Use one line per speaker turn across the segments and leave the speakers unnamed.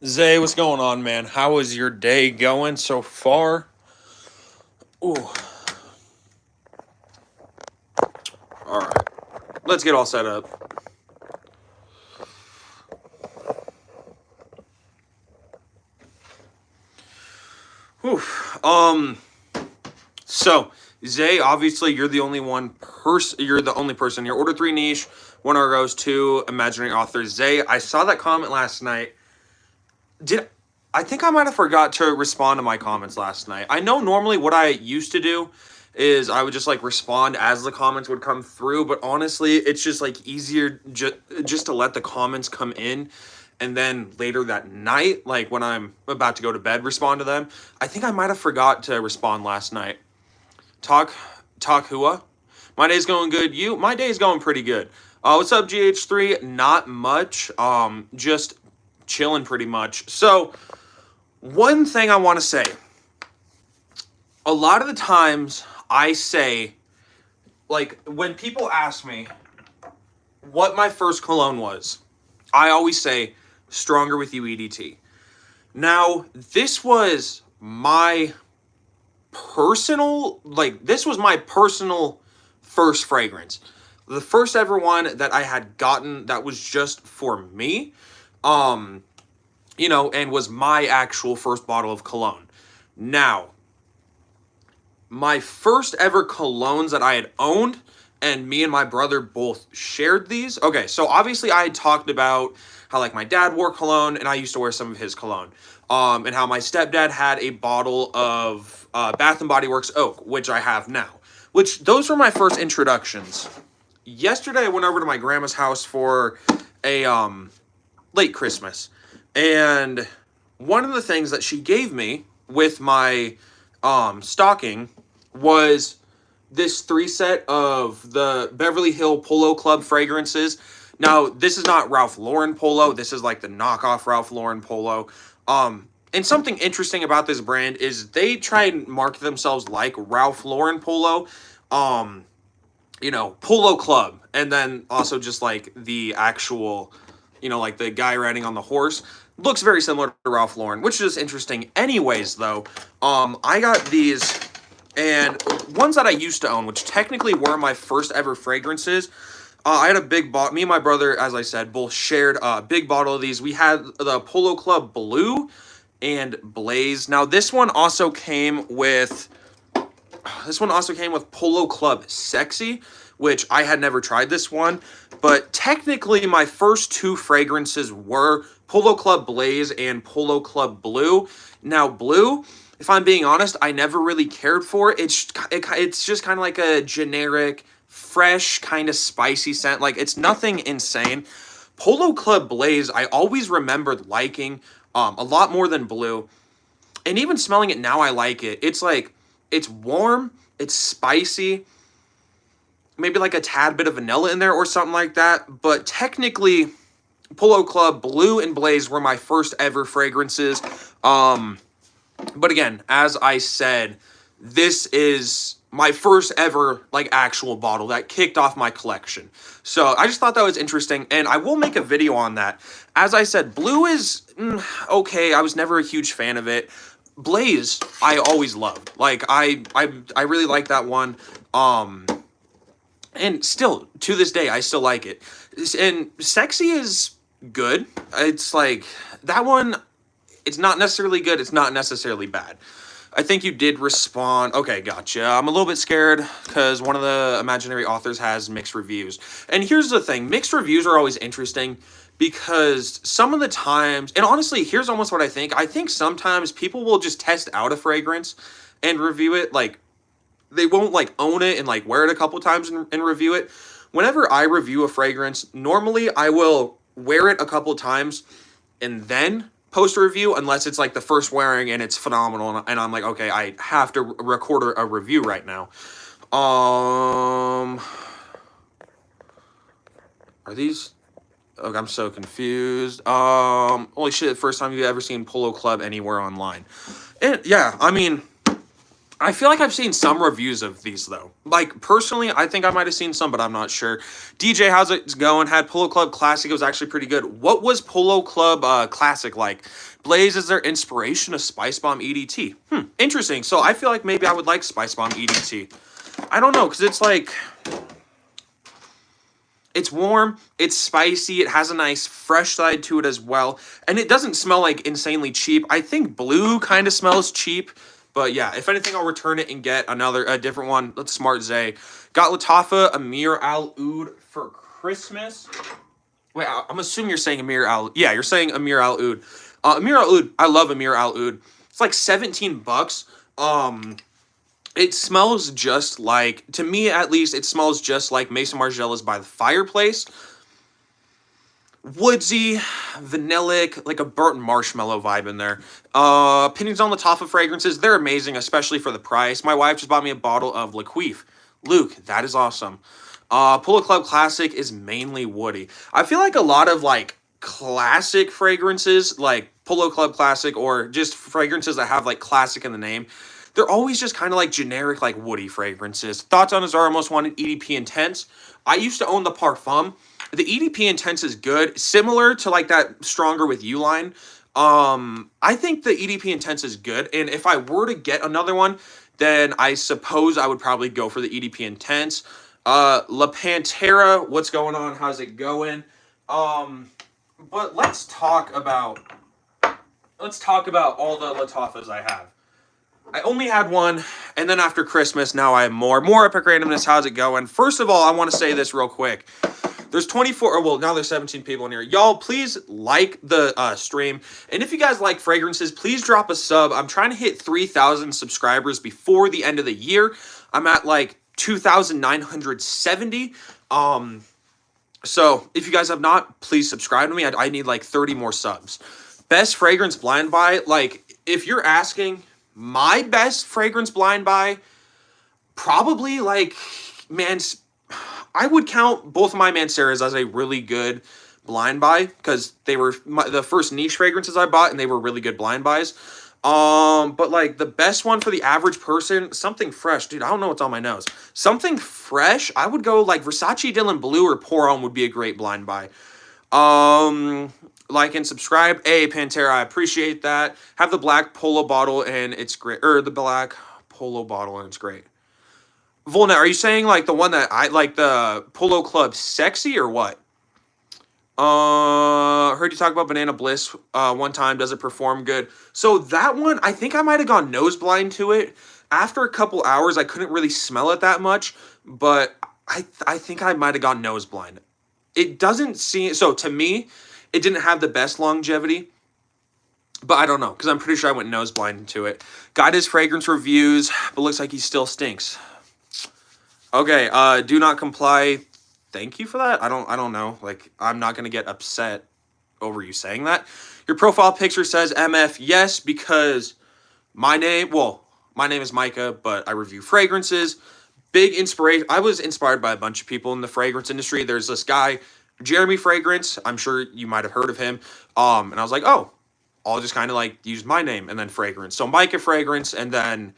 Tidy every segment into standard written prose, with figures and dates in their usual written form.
Zay, what's going on, man? How is your day going so far? Ooh, all right. Let's get all set up. Whew. Um. So, Zay, obviously, you're the only one person. You're the only person. Your order three niche. One Argos, two imaginary authors. Zay, I saw that comment last night. Did I think I might have forgot to respond to my comments last night. I know normally what I used to do is I would just like respond as the comments would come through, but honestly, it's just like easier just to let the comments come in and then later that night, like when I'm about to go to bed, respond to them. I think I might have forgot to respond last night. Talk Hua. My day's going good. My day's going pretty good. What's up, GH3? Not much. Just chilling pretty much. So, one thing I want to say. A lot of the times I say, like, when people ask me what my first cologne was, I always say, Stronger With You EDT. Now, this was my personal first fragrance. The first ever one that I had gotten that was just for me. And was my actual first bottle of cologne. Now, my first ever colognes that I had owned, and me and my brother both shared these. Okay, so obviously I had talked about how like my dad wore cologne, and I used to wear some of his cologne. And how my stepdad had a bottle of Bath and Body Works Oak, which I have now. Which those were my first introductions. Yesterday I went over to my grandma's house for a late Christmas. And one of the things that she gave me with my stocking was this 3-set of the Beverly Hill Polo Club fragrances. Now, this is not Ralph Lauren Polo. This is like the knockoff Ralph Lauren Polo. And something interesting about this brand is they try and market themselves like Ralph Lauren Polo. Polo Club. And then also just like the actual, like the guy riding on the horse. Looks very similar to Ralph Lauren, which is interesting. Anyways, though, I got these, and ones that I used to own, which technically were my first ever fragrances. I had a big bottle. Me and my brother, as I said, both shared a big bottle of these. We had the Polo Club Blue and Blaze. Now, this one also came with Polo Club Sexy, which I had never tried this one. But technically, my first two fragrances were Polo Club Blaze and Polo Club Blue. Now, Blue, if I'm being honest, I never really cared for it. It's just kind of like a generic, fresh, kind of spicy scent. Like, it's nothing insane. Polo Club Blaze, I always remembered liking a lot more than Blue. And even smelling it now, I like it. It's warm, it's spicy, maybe like a tad bit of vanilla in there or something like that. But technically, Polo Club Blue and Blaze were my first ever fragrances. But again, as I said, this is my first ever like actual bottle that kicked off my collection. So I just thought that was interesting, and I will make a video on that. As I said, Blue is okay. I was never a huge fan of it. Blaze, I always loved. Like I really like that one. And still to this day, I still like it. And Sexy is good. It's like that one. It's not necessarily good. It's not necessarily bad. I think you did respond. Okay, gotcha. I'm a little bit scared because one of the imaginary authors has mixed reviews. And here's the thing. Mixed reviews are always interesting because some of the times, and honestly, here's almost what I think. I think sometimes people will just test out a fragrance and review it. Like, they won't, like, own it and, like, wear it a couple times and review it. Whenever I review a fragrance, normally I will wear it a couple times and then post a review, unless it's like the first wearing and it's phenomenal and I'm like, okay, I have to record a review right now. Are these? Oh, I'm so confused. Holy shit, first time you've ever seen Polo Club anywhere online. And yeah, I mean, I feel like I've seen some reviews of these though. Like personally, I think I might have seen some, but I'm not sure. DJ, how's it going? Had Polo Club Classic. It was actually pretty good. What was Polo Club Classic like? Blaze is their inspiration of Spice Bomb EDT. Interesting. So I feel like maybe I would like Spice Bomb EDT. I don't know, because it's like, it's warm, it's spicy, it has a nice fresh side to it as well, and it doesn't smell like insanely cheap. I think blue kind of smells cheap, but yeah, if anything, I'll return it and get a different one. Let's Smart Zay. Got Lattafa Amir Al Oud for Christmas. Wait, I'm assuming you're saying Amir Al. Yeah, you're saying Amir Al Oud. Amir Al Oud. I love Amir Al Oud. It's like $17. It smells just like, to me at least, it smells just like Mason Margiela's By the Fireplace. Woodsy, vanillic, like a burnt marshmallow vibe in there. Opinions on Lattafa fragrances, they're amazing, especially for the price. My wife just bought me a bottle of Laquif. Luke, that is awesome. Polo Club Classic is mainly woody. I feel like a lot of like classic fragrances, like Polo Club Classic, or just fragrances that have like classic in the name, they're always just kind of like generic, like woody fragrances. Thoughts on his Our Most Wanted EDP Intense? I used to own the Parfum. The EDP Intense is good, similar to like that Stronger With You line. I think the EDP Intense is good, and if I were to get another one, then I suppose I would probably go for the EDP Intense. La Pantera, what's going on? How's it going? But let's talk about all the Lattafas I have. I only had one, and then after Christmas, now I have more. More Epic Randomness, how's it going? First of all, I want to say this real quick. There's 24, well, now there's 17 people in here. Y'all, please like the stream. And if you guys like fragrances, please drop a sub. I'm trying to hit 3,000 subscribers before the end of the year. I'm at like 2,970. So if you guys have not, please subscribe to me. I need like 30 more subs. Best fragrance blind buy, like if you're asking my best fragrance blind buy, probably like, I would count both of my Manceras as a really good blind buy because they were the first niche fragrances I bought and they were really good blind buys. But like the best one for the average person, something fresh, dude. I don't know what's on my nose. Something fresh. I would go like Versace Dylan Blue or Pour On would be a great blind buy. Like and subscribe. Hey, Pantera, I appreciate that. Have the black polo bottle and it's great. Or the black polo bottle and it's great. Volnet, are you saying like the one that I like, the Polo Club Sexy or what? Heard you talk about Banana Bliss one time. Does it perform good? So that one, I think I might have gone nose blind to it. After a couple hours, I couldn't really smell it that much, but I think I might have gone nose blind. It doesn't seem, so to me, it didn't have the best longevity, but I don't know, because I'm pretty sure I went nose blind to it. Got his fragrance reviews, but looks like he still stinks. Okay, do not comply. Thank you for that. I don't know. Like, I'm not gonna get upset over you saying that. Your profile picture says MF. Yes, because my name is Micah, but I review fragrances. Big inspiration. I was inspired by a bunch of people in the fragrance industry. There's this guy, Jeremy Fragrance. I'm sure you might have heard of him. And I was like, oh, I'll just kind of like use my name and then fragrance. So Micah Fragrance, and then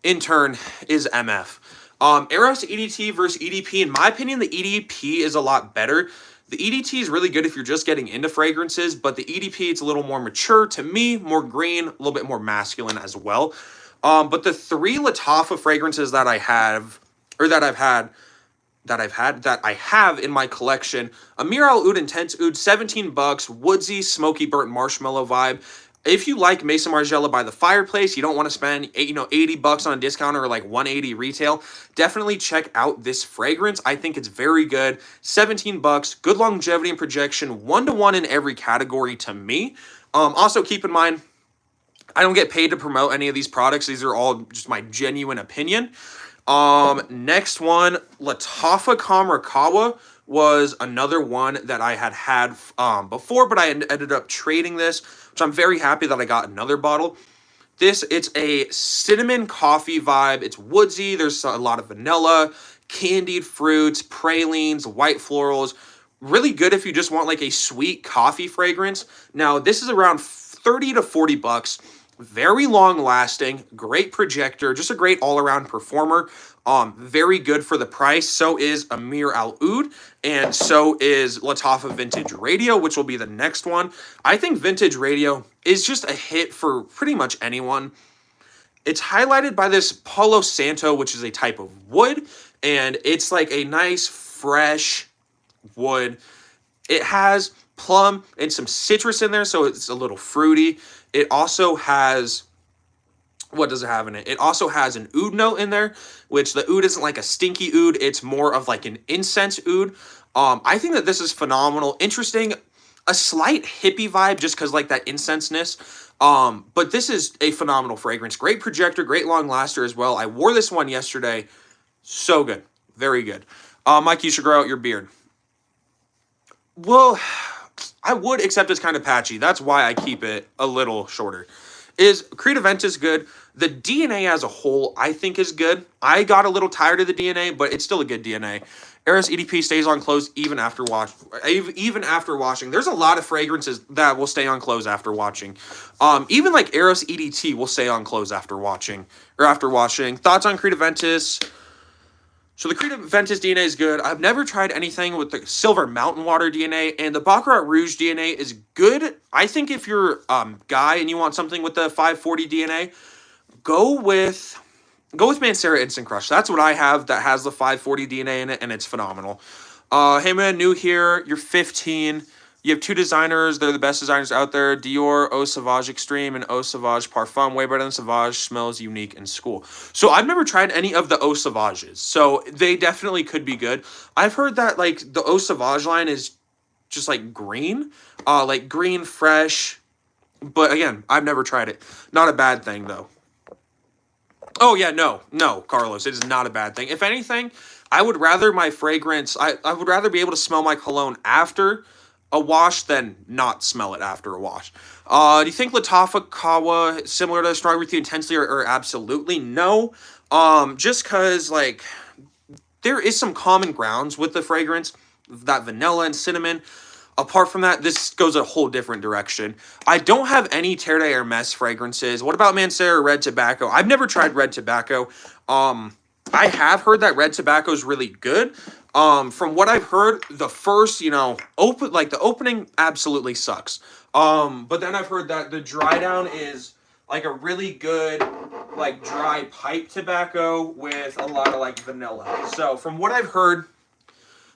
intern is MF. Eros EDT versus EDP. In my opinion, the EDP is a lot better. The EDT is really good if you're just getting into fragrances, but the EDP, it's a little more mature to me, more green, a little bit more masculine as well. But the three Lattafa fragrances that I have in my collection, Amir Al Oud Intense Oud, $17, woodsy, smoky, burnt marshmallow vibe. If you like Mason Margiela By the Fireplace, you don't want to spend $80 on a discount or like $180 retail, definitely check out this fragrance. I think it's very good. $17, good longevity and projection, 1-to-1 in every category to me. Also keep in mind, I don't get paid to promote any of these products. These are all just my genuine opinion. Next one, Lattafa Kamrakawa was another one that I had before, but I ended up trading this, which I'm very happy that I got another bottle. It's a cinnamon coffee vibe. It's woodsy. There's a lot of vanilla, candied fruits, pralines, white florals. Really good if you just want like a sweet coffee fragrance. Now, this is around $30 to $40. Very long lasting, great projector, just a great all around performer. Very good for the price. So is Amir Al Oud, and so is Lattafa Vintage Radio, which will be the next one. I think Vintage Radio is just a hit for pretty much anyone. It's highlighted by this Palo Santo, which is a type of wood, and it's like a nice, fresh wood. It has plum and some citrus in there, so it's a little fruity. It also has, what does it have in it? It also has an oud note in there, which the oud isn't like a stinky oud. It's more of like an incense oud. I think that this is phenomenal. Interesting, a slight hippie vibe just because like that incenseness. But this is a phenomenal fragrance. Great projector, great long laster as well. I wore this one yesterday. So good. Very good. Mike, you should grow out your beard. Well, I would, except it's kind of patchy. That's why I keep it a little shorter. Creed Event is good. The DNA as a whole, I think, is good. I got a little tired of the DNA, but it's still a good DNA. Eros EDP stays on clothes even after washing. There's a lot of fragrances that will stay on clothes after washing. Even like Eros EDT will stay on clothes after washing. Thoughts on Creed Aventus? So the Creed Aventus DNA is good. I've never tried anything with the Silver Mountain Water DNA, and the Baccarat Rouge DNA is good. I think if you're guy and you want something with the 540 DNA, go with Mancera Instant Crush. That's what I have that has the 540 DNA in it, and it's phenomenal. Hey man, new here. You're 15. You have two designers. They're the best designers out there. Dior Eau Sauvage Extreme and Eau Sauvage Parfum. Way better than Sauvage. Smells unique and cool. So I've never tried any of the Eau Sauvages. So they definitely could be good. I've heard that like the Eau Sauvage line is just like green fresh. But again, I've never tried it. Not a bad thing though. Oh yeah, no, Carlos, it is not a bad thing. If anything, I would rather my fragrance, I would rather be able to smell my cologne after a wash than not smell it after a wash. Do you think Lattafa Kawa similar to Strawberry with You Intensely or absolutely no? Just because like there is some common grounds with the fragrance, that vanilla and cinnamon. Apart from that, this goes a whole different direction. I don't have any Terre de Hermes fragrances. What about Mancera Red Tobacco? I've never tried Red Tobacco. I have heard that Red Tobacco is really good. From what I've heard, the first, the opening absolutely sucks. But then I've heard that the dry down is like a really good, like dry pipe tobacco with a lot of like vanilla. So from what I've heard,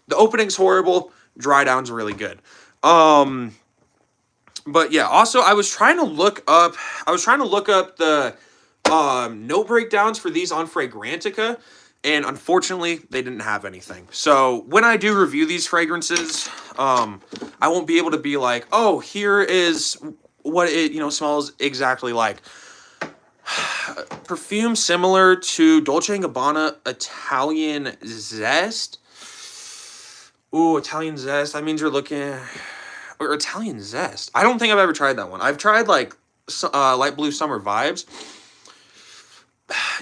the opening's horrible. Dry down's really good. But yeah, also I was trying to look up the note breakdowns for these on Fragrantica, and unfortunately they didn't have anything. So when I do review these fragrances, I won't be able to be like, oh, here is what it smells exactly like. Perfume similar to Dolce & Gabbana Italian Zest. Ooh, Italian Zest. That means you're looking... Or Italian Zest. I don't think I've ever tried that one. I've tried, like, Light Blue Summer Vibes.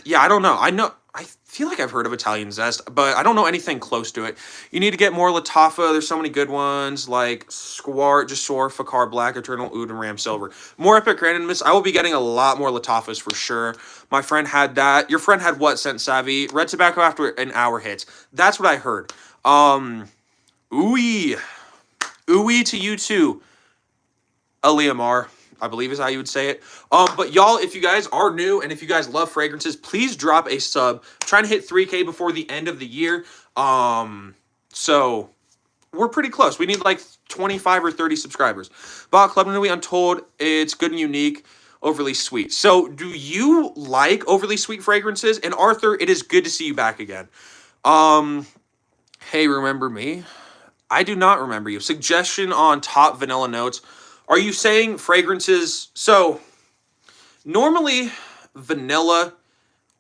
Yeah, I don't know. I feel like I've heard of Italian Zest, but I don't know anything close to it. You need to get more Lattafa. There's so many good ones, like Squart, Jasor, Fakar Black, Eternal Oud, and Ram Silver. More Epic Randomness. I will be getting a lot more Lattafas for sure. My friend had that. Your friend had what, Scent Savvy? Red Tobacco after an hour hits. That's what I heard. Ooey to you too, Aliamar, I believe is how you would say it. But y'all, if you guys are new and if you guys love fragrances, please drop a sub. I'm trying to hit 3K before the end of the year. So we're pretty close. We need like 25 or 30 subscribers. Bot Club Nui Untold, it's good and unique, overly sweet. So do you like overly sweet fragrances? And Arthur, it is good to see you back again. Hey, remember me? I do not remember you. Suggestion on top vanilla notes. Are you saying fragrances? So, normally, vanilla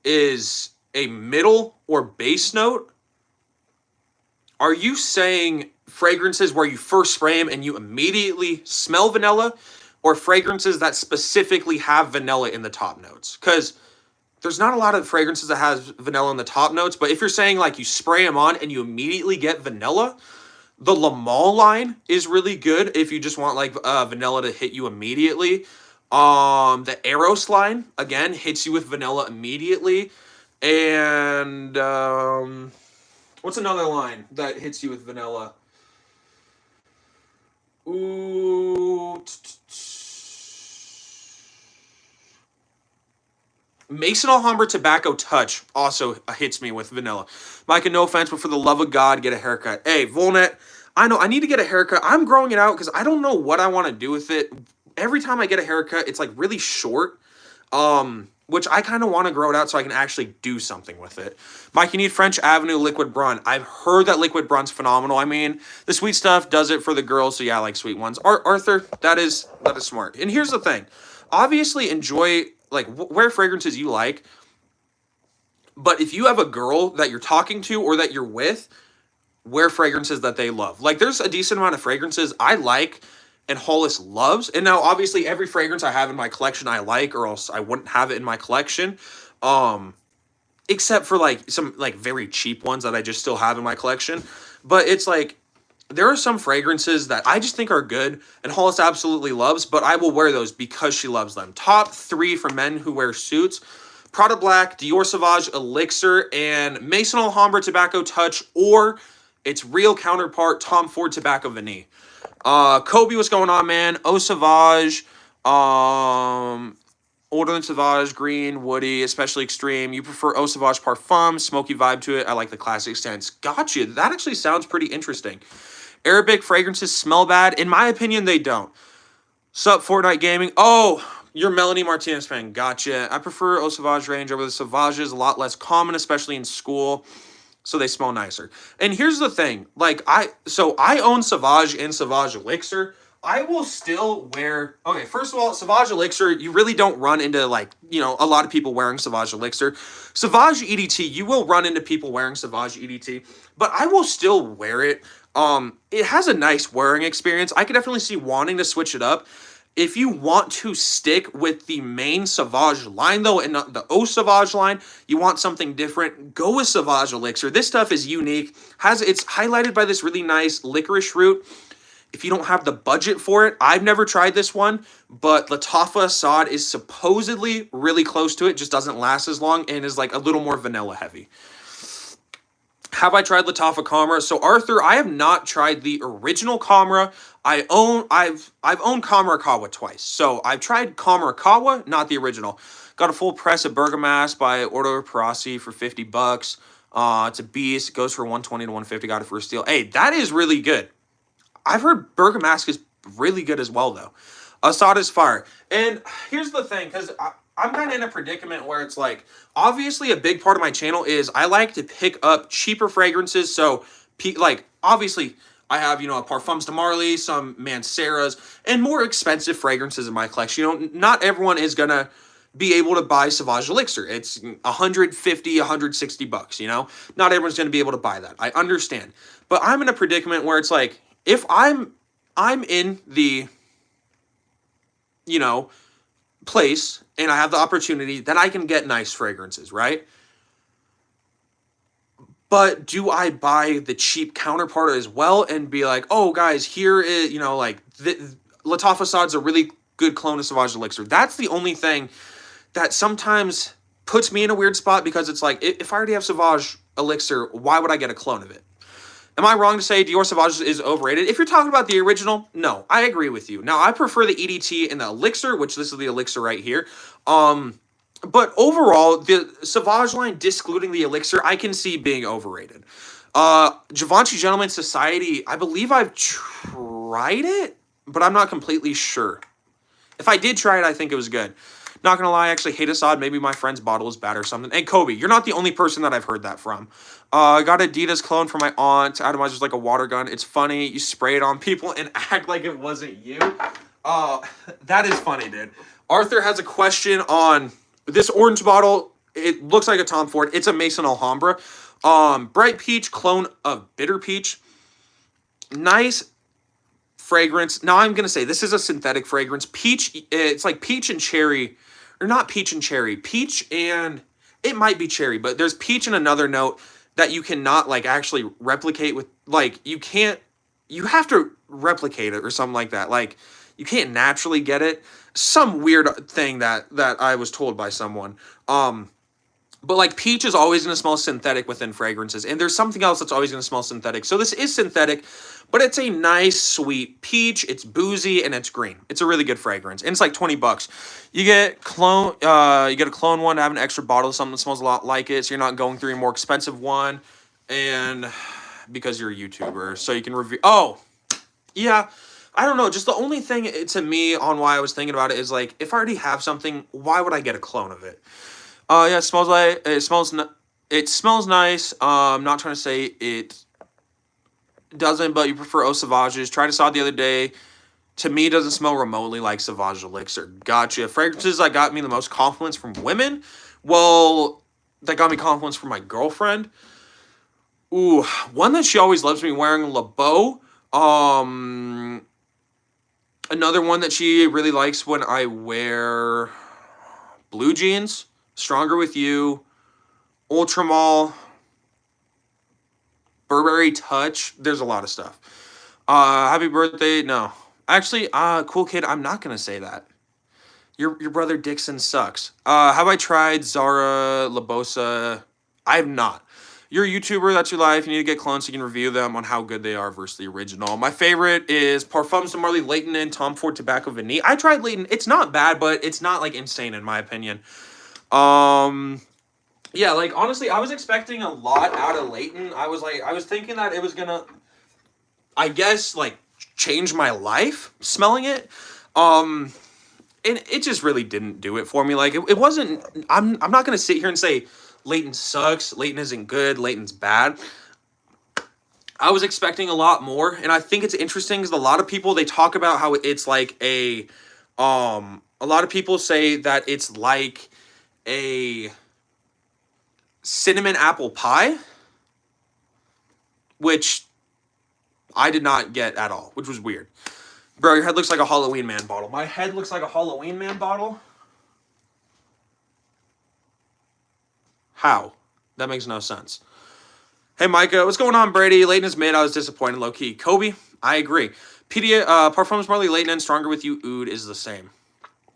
is a middle or base note. Are you saying fragrances where you first spray them and you immediately smell vanilla? Or fragrances that specifically have vanilla in the top notes? Because there's not a lot of fragrances that has vanilla in the top notes. But if you're saying like you spray them on and you immediately get vanilla... The Le Mans line is really good if you just want like vanilla to hit you immediately. The Eros line, again, hits you with vanilla immediately. And what's another line that hits you with vanilla? Ooh. Mason Alhambra Tobacco Touch also hits me with vanilla. Micah, no offense, but for the love of God, get a haircut. Hey, Volnet, I know I need to get a haircut. I'm growing it out because I don't know what I want to do with it. Every time I get a haircut, it's like really short. Which I kind of want to grow it out so I can actually do something with it. Mike, you need French Avenue Liquid Brun. I've heard that Liquid Brun's phenomenal. I mean, the sweet stuff does it for the girls, so yeah, I like sweet ones. Arthur, that is smart. And here's the thing. Obviously, enjoy, like, wear fragrances you like. But if you have a girl that you're talking to or that you're with, wear fragrances that they love. Like, there's a decent amount of fragrances I like and Hollis loves. And now, obviously, every fragrance I have in my collection I like, or else I wouldn't have it in my collection. Except for, like, some, like, very cheap ones that I just still have in my collection. But it's, like, there are some fragrances that I just think are good and Hollis absolutely loves, but I will wear those because she loves them. Top 3 for men who wear suits: Prada Black, Dior Sauvage Elixir, and Maison Alhambra Tobacco Touch, or its real counterpart, Tom Ford Tobacco Vanille. Kobe, what's going on, man? Eau Sauvage, older than Sauvage, green, woody, especially extreme. You prefer Eau Sauvage Parfum, smoky vibe to it. I like the classic scents. Gotcha. That actually sounds pretty interesting. Arabic fragrances smell bad. In my opinion, they don't. Sup, Fortnite Gaming? Oh, you're Melanie Martinez fan. Gotcha. I prefer Eau Sauvage range over the Sauvages. A lot less common, especially in school, so they smell nicer. And here's the thing. Like, I own Sauvage and Sauvage Elixir. I will still wear... Okay, first of all, Sauvage Elixir, you really don't run into, like, you know, a lot of people wearing Sauvage Elixir. Sauvage EDT, you will run into people wearing Sauvage EDT, but I will still wear it. It has a nice wearing experience. I could definitely see wanting to switch it up. If you want to stick with the main Sauvage line, though, and not the Eau Sauvage line, you want something different, go with Sauvage Elixir. This stuff is unique. It's highlighted by this really nice licorice root. If you don't have the budget for it, I've never tried this one, but Lattafa Assad is supposedly really close to it, just doesn't last as long, and is like a little more vanilla heavy. Have I tried Lattafa Camera? So Arthur, I have not tried the original Camera. I've owned Camera Kawa twice. So I've tried Camera Kawa, not the original. Got a full press of Bergamasque by Ordo Perassi for $50. It's a beast. It goes for 120 to 150. Got it for a steal. Hey, that is really good. I've heard Bergamasque is really good as well, though. Assad is fire. And here's the thing, because I'm kind of in a predicament where it's like, obviously a big part of my channel is I like to pick up cheaper fragrances. So, like, obviously I have, you know, Parfums de Marly, some Manceras, and more expensive fragrances in my collection. You know, not everyone is going to be able to buy Sauvage Elixir. It's 150, 160 bucks, you know? Not everyone's going to be able to buy that. I understand. But I'm in a predicament where it's like, if I'm in the, you know, place and I have the opportunity that I can get nice fragrances, right? But do I buy the cheap counterpart as well and be like, oh, guys, here is, you know, like, Lattafa Assad's a really good clone of Sauvage Elixir. That's the only thing that sometimes puts me in a weird spot, because it's like, if I already have Sauvage Elixir, why would I get a clone of it? Am I wrong to say Dior Sauvage is overrated? If you're talking about the original, no, I agree with you. Now, I prefer the EDT and the Elixir, which this is the Elixir right here. But overall, the Sauvage line, discluding the Elixir, I can see being overrated. Givenchy Gentleman Society, I believe I've tried it, but I'm not completely sure. If I did try it, I think it was good. Not gonna lie, I actually hate Assad. Maybe my friend's bottle is bad or something. And Kobe, you're not the only person that I've heard that from. I got Adidas clone for my aunt. Atomizer's like a water gun. It's funny. You spray it on people and act like it wasn't you. That is funny, dude. Arthur has a question on this orange bottle. It looks like a Tom Ford. It's a Maison Alhambra. Bright peach, clone of bitter peach. Nice fragrance. Now I'm going to say this is a synthetic fragrance. Peach, it's like peach and cherry. Or not peach and cherry. Peach and... It might be cherry, but there's peach and another note that you cannot, like, actually replicate with... Like, you can't... You have to replicate it or something like that. Like, You can't naturally get it. Some weird thing that I was told by someone. But like peach is always going to smell synthetic within fragrances, and there's something else that's always going to smell synthetic. So this is synthetic, but it's a nice sweet peach. It's boozy and it's green. It's a really good fragrance, and it's like $20. You get clone, you get a clone one to have an extra bottle of something that smells a lot like it, so you're not going through a more expensive one, and because you're a YouTuber, so you can review. Oh, yeah. I don't know. Just the only thing to me on why I was thinking about it is like, if I already have something, why would I get a clone of it? Yeah, it smells nice. I'm not trying to say it doesn't, but you prefer Eau Sauvages. Tried this out the other day. To me, it doesn't smell remotely like Sauvage Elixir. Gotcha. Fragrances that got me the most compliments from women. Well, that got me compliments from my girlfriend. Ooh, one that she always loves me wearing, Le Beau. Another one that she really likes when I wear blue jeans. Stronger With You, Ultramall, Burberry Touch. There's a lot of stuff. Happy birthday. No. Actually, cool kid, I'm not going to say that. Your brother Dixon sucks. Have I tried Zara Labosa? I have not. You're a YouTuber, that's your life. You need to get clones so you can review them on how good they are versus the original. My favorite is Parfums de Marley Leighton and Tom Ford Tobacco Vanille. I tried Leighton. It's not bad, but it's not like insane in my opinion. Yeah, like honestly, I was expecting a lot out of Leighton. I was thinking that it was gonna, I guess, like change my life smelling it. And it just really didn't do it for me. Like it wasn't. I'm not gonna sit here and say Leighton sucks. Leighton isn't good. Leighton's bad. I was expecting a lot more, and I think it's interesting because a lot of people, they talk about how it's like a lot of people say that it's like a cinnamon apple pie, which I did not get at all, which was weird. Bro, your head looks like a Halloween Man bottle. My head looks like a Halloween Man bottle? How? That makes no sense. Hey, Micah, what's going on, Brady? Leighton is mid. I was disappointed, low-key. Kobe, I agree. Parfums Marley Leighton and Stronger With You Oud is the same.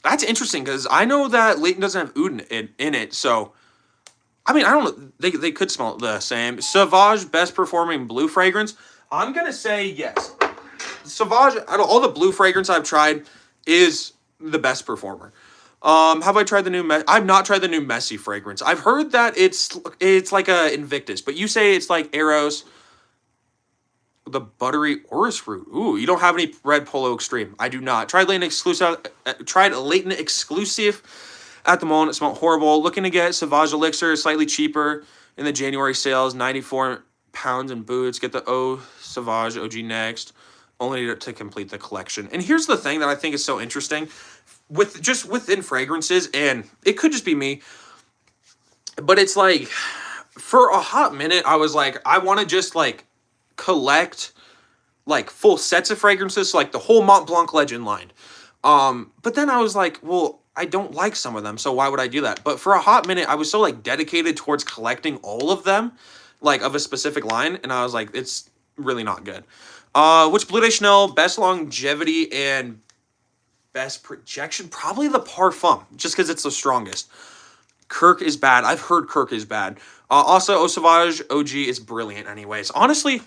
That's interesting, because I know that Leighton doesn't have oud in it, so... I mean, I don't know. They could smell the same. Sauvage, best performing blue fragrance. I'm going to say yes. Sauvage, out of all the blue fragrance I've tried, is the best performer. Have I tried the new... I've not tried the new Messy fragrance. I've heard that it's like a Invictus, but you say it's like Eros... The buttery orris root. Ooh, you don't have any Red Polo Extreme. I do not. Tried Leighton exclusive at the moment. It smelled horrible. Looking to get Sauvage Elixir, slightly cheaper in the January sales. 94 pounds in boots. Get the Eau Sauvage OG next. Only to complete the collection. And here's the thing that I think is so interesting. Within fragrances, and it could just be me, but it's like, for a hot minute, I was like, I want to just like collect like full sets of fragrances, so like the whole Mont Blanc Legend line. But then I was like, well, I don't like some of them, so why would I do that? But for a hot minute, I was so like dedicated towards collecting all of them, like of a specific line, and I was like, it's really not good. Which Bleu de Chanel, best longevity and best projection? Probably the Parfum, just because it's the strongest. Kirk is bad. I've heard Kirk is bad. Also, Eau Sauvage OG is brilliant anyways. Honestly,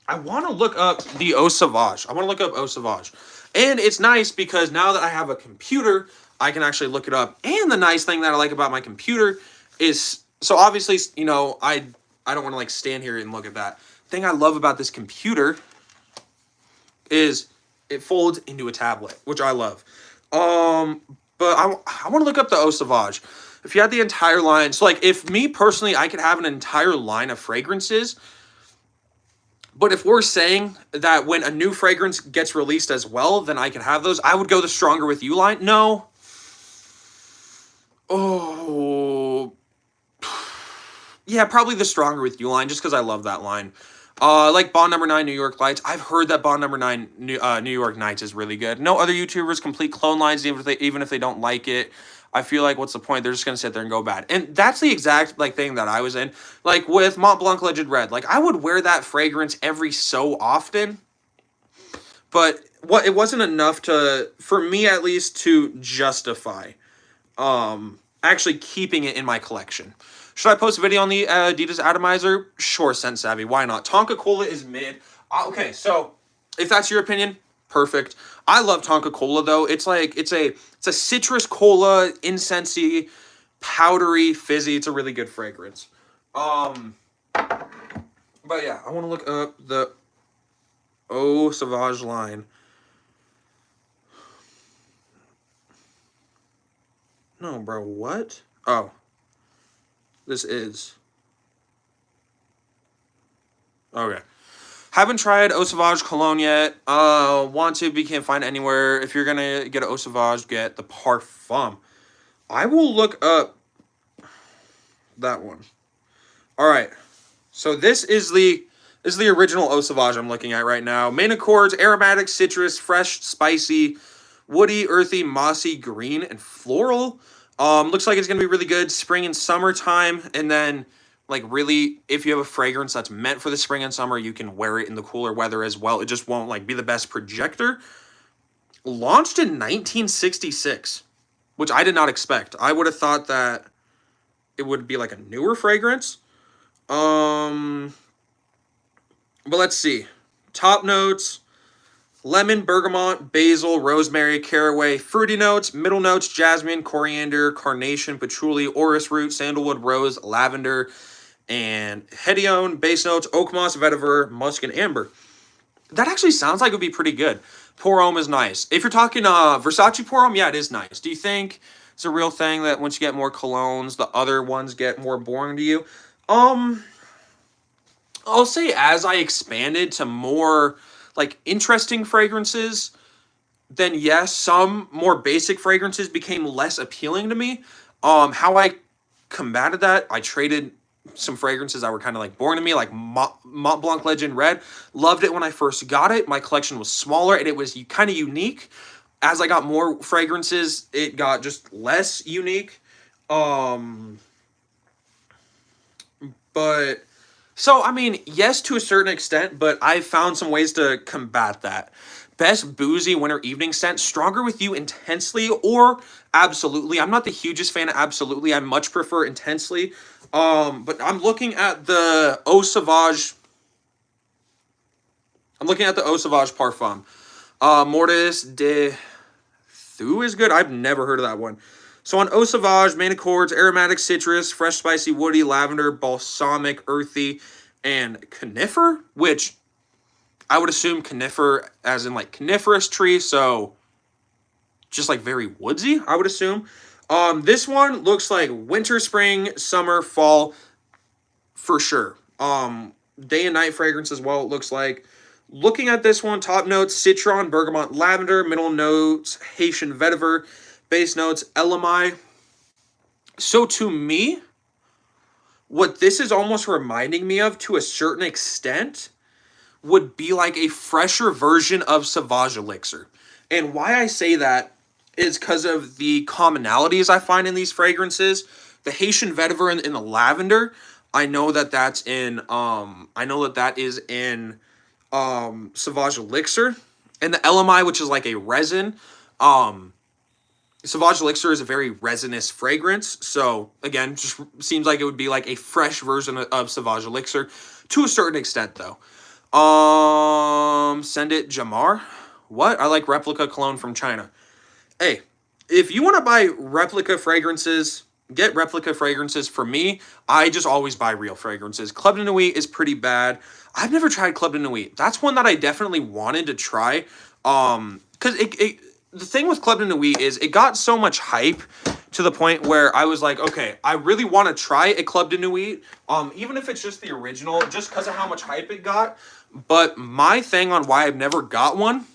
I want to look up the Eau Sauvage. I want to look up Eau Sauvage. And it's nice because now that I have a computer, I can actually look it up. And the nice thing that I like about my computer is, so obviously, you know, I don't want to like stand here and look at that. Thing I love about this computer is it folds into a tablet, which I love. But I want to look up the Eau Sauvage. If you had the entire line, so like if me personally, I could have an entire line of fragrances. But if we're saying that when a new fragrance gets released as well, then I can have those, I would go the Stronger With You line. No. Oh. Yeah, probably the Stronger With You line, just because I love that line. Like Bond Number 9 New York Lights. I've heard that Bond Number 9 New York Nights is really good. No other YouTubers complete clone lines, even if they don't like it. I feel like, what's the point? They're just going to sit there and go bad. And that's the exact like thing that I was in. Like with Mont Blanc Legend Red. Like I would wear that fragrance every so often. but it wasn't enough to, for me at least, to justify actually keeping it in my collection. Should I post a video on the Adidas Atomizer? Sure, Sense Savvy. Why not? Tonka Cola is mid. Okay, so if that's your opinion, perfect. I love Tonka Cola though. It's like it's a citrus cola, incensey, powdery, fizzy. It's a really good fragrance. But yeah, I want to look up the Eau Sauvage line. No, bro, what? Oh. This is. Okay. Haven't tried Eau Sauvage cologne yet. Want to, but you can't find it anywhere. If you're going to get an Eau Sauvage, get the Parfum. I will look up that one. All right. So this is the original Eau Sauvage I'm looking at right now. Main accords, aromatic, citrus, fresh, spicy, woody, earthy, mossy, green, and floral. Looks like it's going to be really good spring and summertime. And then, like, really, if you have a fragrance that's meant for the spring and summer, you can wear it in the cooler weather as well. It just won't, like, be the best projector. Launched in 1966, which I did not expect. I would have thought that it would be, like, a newer fragrance. But let's see. Top notes. Lemon, bergamot, basil, rosemary, caraway, fruity notes, middle notes, jasmine, coriander, carnation, patchouli, orris root, sandalwood, rose, lavender, and hedione. Base notes, oak moss, vetiver, musk, and amber. That actually sounds like it would be pretty good. Pour homme is nice. If you're talking Versace pour homme, yeah, it is nice. Do you think it's a real thing that once you get more colognes, the other ones get more boring to you? I'll say as I expanded to more like interesting fragrances, then yes, some more basic fragrances became less appealing to me. How I combated that, I traded some fragrances that were kind of like boring to me, like Mont Blanc Legend Red. Loved it when I first got it. My collection was smaller and it was kind of unique. As I got more fragrances, it got just less unique. But so, I mean, yes, to a certain extent, but I've found some ways to combat that. Best boozy winter evening scent, Stronger With You Intensely or Absolutely. I'm not the hugest fan of Absolutely. I much prefer Intensely. But I'm looking at the Eau Sauvage. I'm looking at the Eau Sauvage Parfum. Mortis de Thu is good. I've never heard of that one. So on Eau Sauvage, main accords, aromatic, citrus, fresh, spicy, woody, lavender, balsamic, earthy, and conifer, which I would assume conifer as in like coniferous tree, so just like very woodsy, I would assume. This one looks like winter, spring, summer, fall, for sure. Day and night fragrance as well, it looks like. Looking at this one, top notes, citron, bergamot, lavender, middle notes, Haitian vetiver, base notes, elemi. So to me, what this is almost reminding me of to a certain extent would be like a fresher version of Sauvage Elixir. And why I say that is because of the commonalities I find in these fragrances. The Haitian vetiver and the lavender, I know that that's in Sauvage Elixir. And the elemi, which is like a resin, Sauvage Elixir is a very resinous fragrance. So, again, just seems like it would be like a fresh version of Sauvage Elixir. To a certain extent, though. Send it Jamar. What? I like replica cologne from China. Hey, if you want to buy replica fragrances, get replica fragrances. For me, I just always buy real fragrances. Club de Nuit is pretty bad. I've never tried Club de Nuit. That's one that I definitely wanted to try. Because the thing with Club de Nuit is it got so much hype to the point where I was like, okay, I really want to try a Club de Nuit, even if it's just the original, just because of how much hype it got. But my thing on why I've never got one,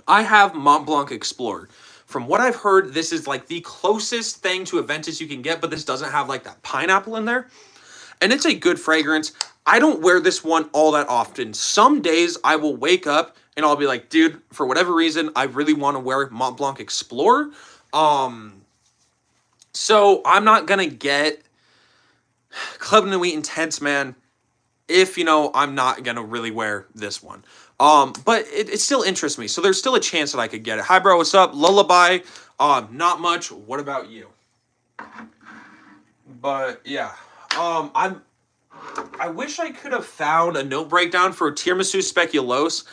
I have Mont Blanc Explorer. From what I've heard, this is like the closest thing to a Ventus you can get, but this doesn't have like that pineapple in there. And it's a good fragrance. I don't wear this one all that often. Some days I will wake up and I'll be like, dude, for whatever reason, I really want to wear Mont Blanc Explorer. So I'm not going to get Club de Nuit Intense, man, if, I'm not going to really wear this one. But it still interests me. So there's still a chance that I could get it. Hi, bro. What's up? Lullaby. Not much. What about you? But yeah. I wish I could have found a note breakdown for Tiramisu Speculoos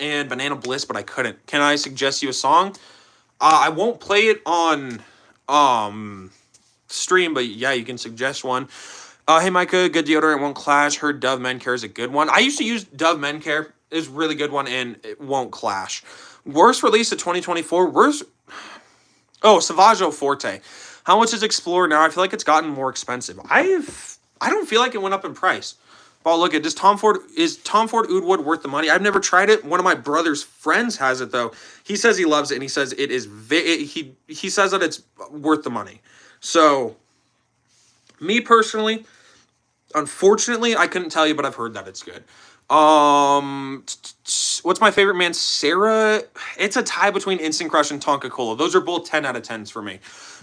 and Banana Bliss, but I couldn't. Can I suggest you a song? I won't play it on stream, but yeah, you can suggest one. Hey Micah, good deodorant won't clash. Heard Dove Men Care is a good one. I used to use Dove Men Care. Is a really good one and it won't clash. Worst release of 2024. Savaggio Forte. How much is Explorer now? I feel like it's gotten more expensive. I don't feel like it went up in price. But look at is Tom Ford Oud Wood worth the money? I've never tried it. One of my brother's friends has it though. He says he loves it and he says it is he says that it's worth the money. So me personally, unfortunately, I couldn't tell you, but I've heard that it's good. What's my favorite man? Sarah. It's a tie between Instant Crush and Tonka Cola. Those are both 10 out of 10s for me.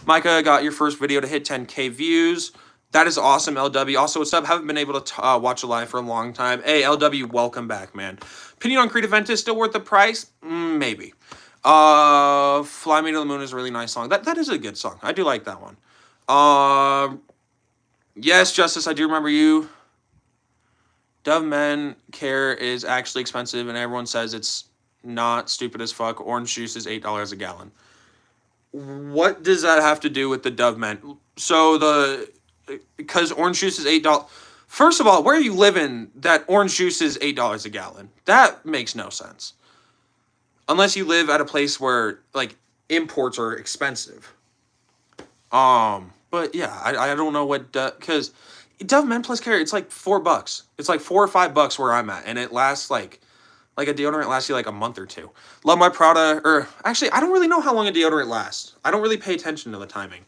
Micah, got your first video to hit 10K views. That is awesome, LW. Also, what's up? Haven't been able to watch a live for a long time. Hey, LW, welcome back, man. Opinion on Creed Event is still worth the price? Maybe. Fly Me to the Moon is a really nice song. That is a good song. I do like that one. Yes, Justice, I do remember you. Dove Men Care is actually expensive, and everyone says it's not. Stupid as fuck. Orange juice is $8 a gallon. What does that have to do with the Dove Men? So because orange juice is $8. First of all, where are you living that orange juice is $8 a gallon? That makes no sense. Unless you live at a place where like imports are expensive. But yeah, I don't know what because Dove Men Plus Care, it's like $4. It's like $4 or $5 where I'm at, and it lasts like a deodorant lasts you like a month or two. Love My Prada, or actually, I don't really know how long a deodorant lasts. I don't really pay attention to the timing.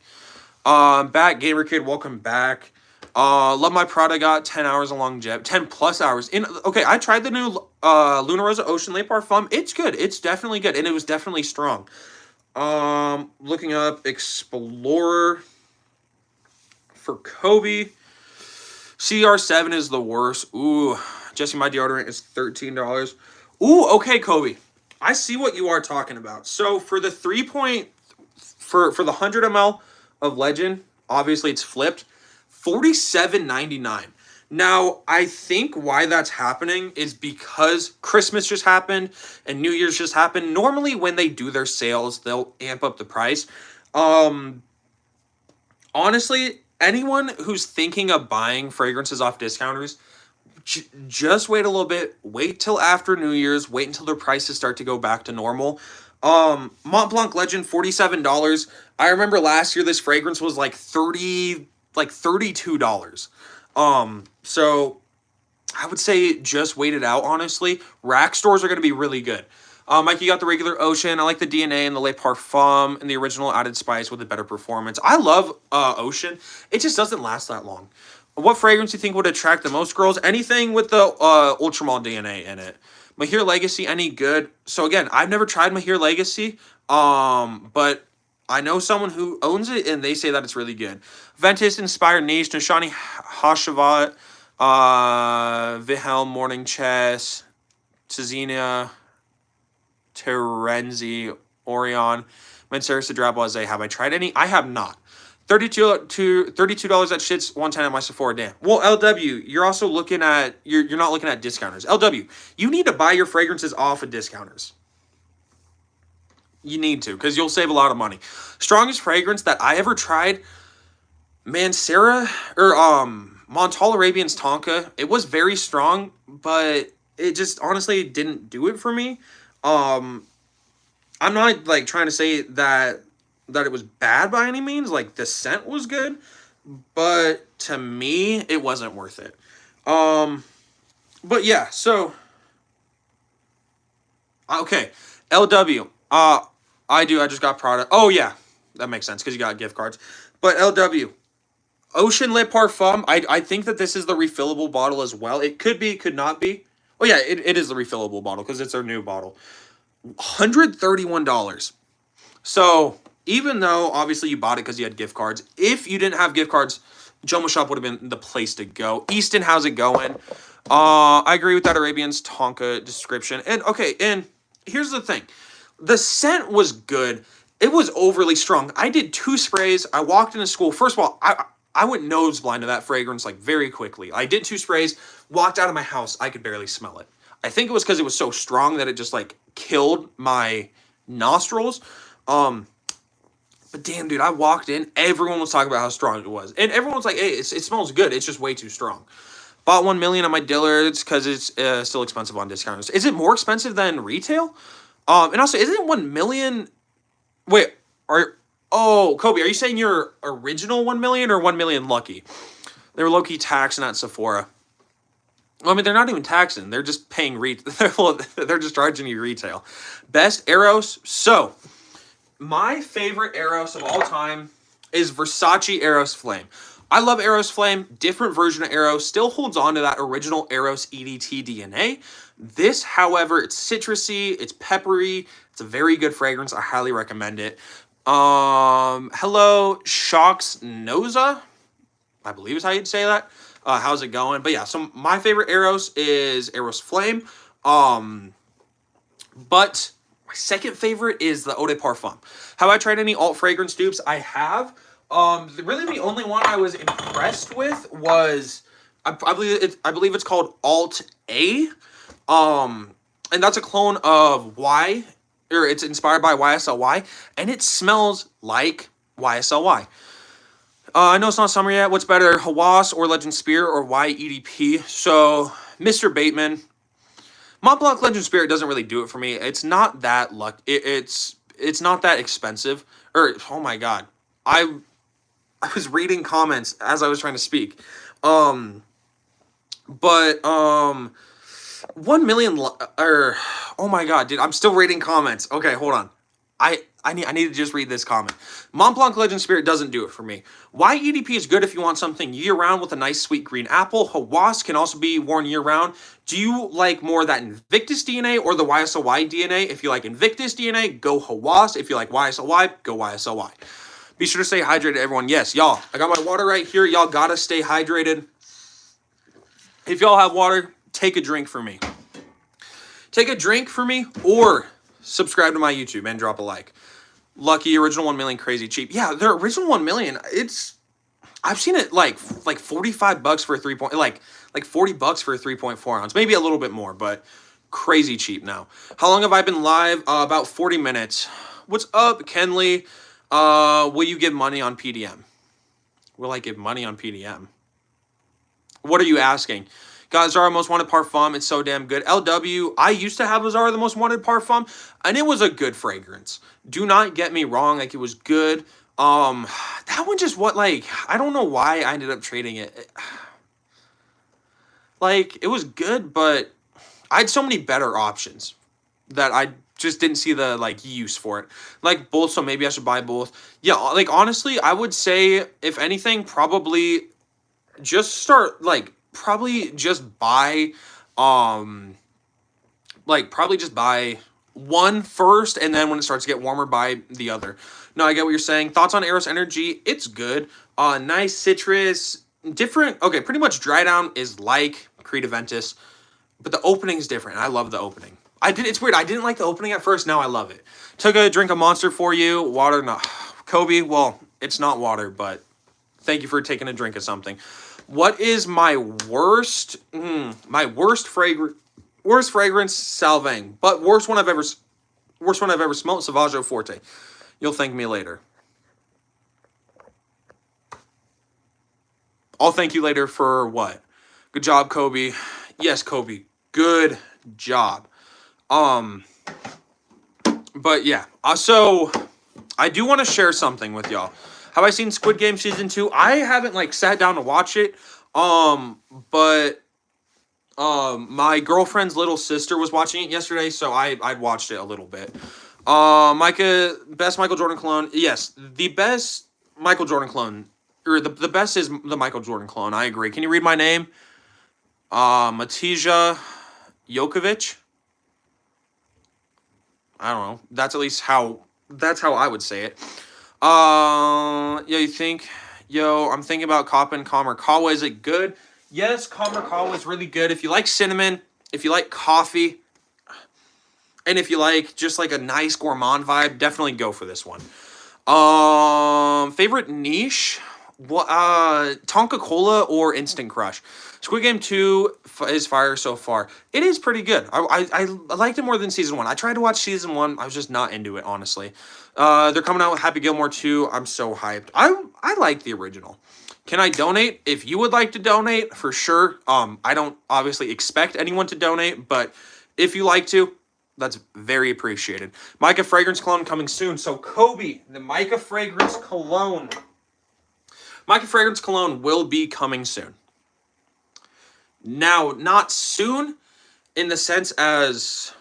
Back Gamer Kid, welcome back. Love My Prada got 10 hours of longevity, 10 plus hours. Okay, I tried the new Luna Rosa Ocean Le Parfum. It's good. It's definitely good, and it was definitely strong. Looking up Explorer for Kobe. CR7 is the worst. Ooh, Jesse, my deodorant is $13. Ooh, okay, Kobe. I see what you are talking about. So for the for the 100 ml of Legend, obviously it's flipped, $47.99. Now, I think why that's happening is because Christmas just happened and New Year's just happened. Normally, when they do their sales, they'll amp up the price. Honestly, anyone who's thinking of buying fragrances off discounters, just wait a little bit. Wait till after New Year's. Wait until their prices start to go back to normal. Mont Blanc Legend, $47. I remember last year this fragrance was like $32. So I would say just wait it out, honestly. Rack stores are going to be really good. Mike, you got the regular Ocean. I like the DNA and the Le Parfum and the original added spice with a better performance. I love Ocean. It just doesn't last that long. What fragrance do you think would attract the most girls? Anything with the Ultramall DNA in it. Mahir Legacy, any good? So again, I've never tried Mahir Legacy, but I know someone who owns it, and they say that it's really good. Ventus Inspired Niche, Nishani Hashavat, Vihelm Morning Chess, Tizina, Terenzi, Orion, Manceris, Draboise. Have I tried any? I have not. $32 that shit's 110 at my Sephora. Damn. Well, LW, you're also looking at you're not looking at discounters. LW, you need to buy your fragrances off of discounters. You need to, because you'll save a lot of money. Strongest fragrance that I ever tried, Mancera or Montal Arabian's Tonka. It was very strong, but it just honestly didn't do it for me. I'm not like trying to say that it was bad by any means. Like the scent was good, but to me it wasn't worth it. But yeah, so okay, LW. I just got product. Oh yeah, that makes sense because you got gift cards. But LW, Ocean Le Parfum. I think that this is the refillable bottle as well. It could be, could not be. Oh yeah, it is the refillable bottle because it's our new bottle. $131. So even though obviously you bought it because you had gift cards, if you didn't have gift cards, Joma Shop would have been the place to go. Easton, how's it going? I agree with that Arabian's Tonka description. And okay, and here's the thing. The scent was good. It was overly strong. I did 2 sprays. I walked into school. First of all, I went nose blind to that fragrance like very quickly. I did 2 sprays, walked out of my house. I could barely smell it. I think it was because it was so strong that it just like killed my nostrils. But damn, dude, I walked in. Everyone was talking about how strong it was, and everyone was like, "Hey, it smells good. It's just way too strong." Bought 1 million on my Dillards because it's still expensive on discount. Is it more expensive than retail? And also, isn't 1 million? Wait, Kobe, are you saying your original 1 million or 1 million lucky? They were low key taxing at Sephora. Well, I mean, they're not even taxing. They're just paying they're just charging you retail. Best Eros. So, my favorite Eros of all time is Versace Eros Flame. I love Eros Flame. Different version of Eros. Still holds on to that original Eros EDT DNA. This, however, it's citrusy. It's peppery. It's a very good fragrance. I highly recommend it. Hello, Shocks Noza. I believe is how you'd say that. How's it going? But yeah, so my favorite Eros is Eros Flame. But my second favorite is the Eau de Parfum. Have I tried any alt fragrance dupes? I have. Really the only one I was impressed with was I believe it's called Alt A. And that's a clone of it's inspired by YSLY, and it smells like YSLY. I know it's not summer yet. What's better, Hawas or Legend Spirit or YEDP? So, Mr. Bateman, Mont Blanc Legend Spirit doesn't really do it for me. It's not that it's not that expensive. Oh my god, I was reading comments as I was trying to speak. 1 million oh my god, dude, I'm still reading comments. Okay, hold on. I need to just read this comment. Mont Blanc Legend Spirit doesn't do it for me. YEDP is good if you want something year-round with a nice sweet green apple. Hawas can also be worn year-round. Do you like more that Invictus DNA or the YSLY DNA? If you like Invictus DNA, go Hawas. If you like YSLY, go YSLY. Be sure to stay hydrated, everyone. Yes, y'all, I got my water right here. Y'all gotta stay hydrated. If y'all have water, take a drink for me. Take a drink for me or subscribe to my YouTube and drop a like. Lucky original 1 million, crazy cheap. Yeah, their original 1 million, I've seen it like $45 for a 3 point, like $40 for a 3.4 ounce, maybe a little bit more, but crazy cheap now. How long have I been live? About 40 minutes. What's up, Kenley? Will you give money on PDM? Will I give money on PDM? What are you asking? Got Zara Most Wanted Parfum. It's so damn good. LW, I used to have a Zara The Most Wanted Parfum, and it was a good fragrance. Do not get me wrong. Like, it was good. That one just, I don't know why I ended up trading it. Like, it was good, but I had so many better options that I just didn't see the, use for it. Like, both, so maybe I should buy both. Yeah, honestly, I would say, if anything, probably just probably just buy one first, and then when it starts to get warmer, buy the other. No, I get what you're saying. Thoughts on Eros Energy? It's good. Nice citrus. Different. Okay, pretty much Dry Down is like Creed Aventus, but the opening is different. I love the opening. It's weird. I didn't like the opening at first. Now I love it. Took a drink of Monster for you. Water, no. Kobe, well, it's not water, but thank you for taking a drink of something. What is my worst? Worst fragrance, Salvang. But worst one I've ever smelled, Savaggio Forte. You'll thank me later. I'll thank you later for what? Good job, Kobe. Yes, Kobe. Good job. But yeah. So I do want to share something with y'all. Have I seen Squid Game Season 2? I haven't, sat down to watch it. But my girlfriend's little sister was watching it yesterday, so I'd watched it a little bit. Micah, best Michael Jordan clone. Yes, the best Michael Jordan clone. Or the best is the Michael Jordan clone. I agree. Can you read my name? Matija Jokovic. I don't know. That's how I would say it. I'm thinking about Coppin, Calmer, Kawa. Is it good? Yes, caramel cacao is really good. If you like cinnamon, if you like coffee, and if you like just like a nice gourmand vibe, definitely go for this one. Favorite niche? What? Tonka Cola or Instant Crush? Squid Game 2 is fire so far. It is pretty good. I liked it more than season 1. I tried to watch season 1. I was just not into it, honestly. They're coming out with Happy Gilmore 2. I'm so hyped. I like the original. Can I donate? If you would like to donate, for sure. I don't obviously expect anyone to donate, but if you like to, that's very appreciated. Micah Fragrance Cologne coming soon. So Kobe, the Micah Fragrance Cologne. Micah Fragrance Cologne will be coming soon. Now, not soon in the sense as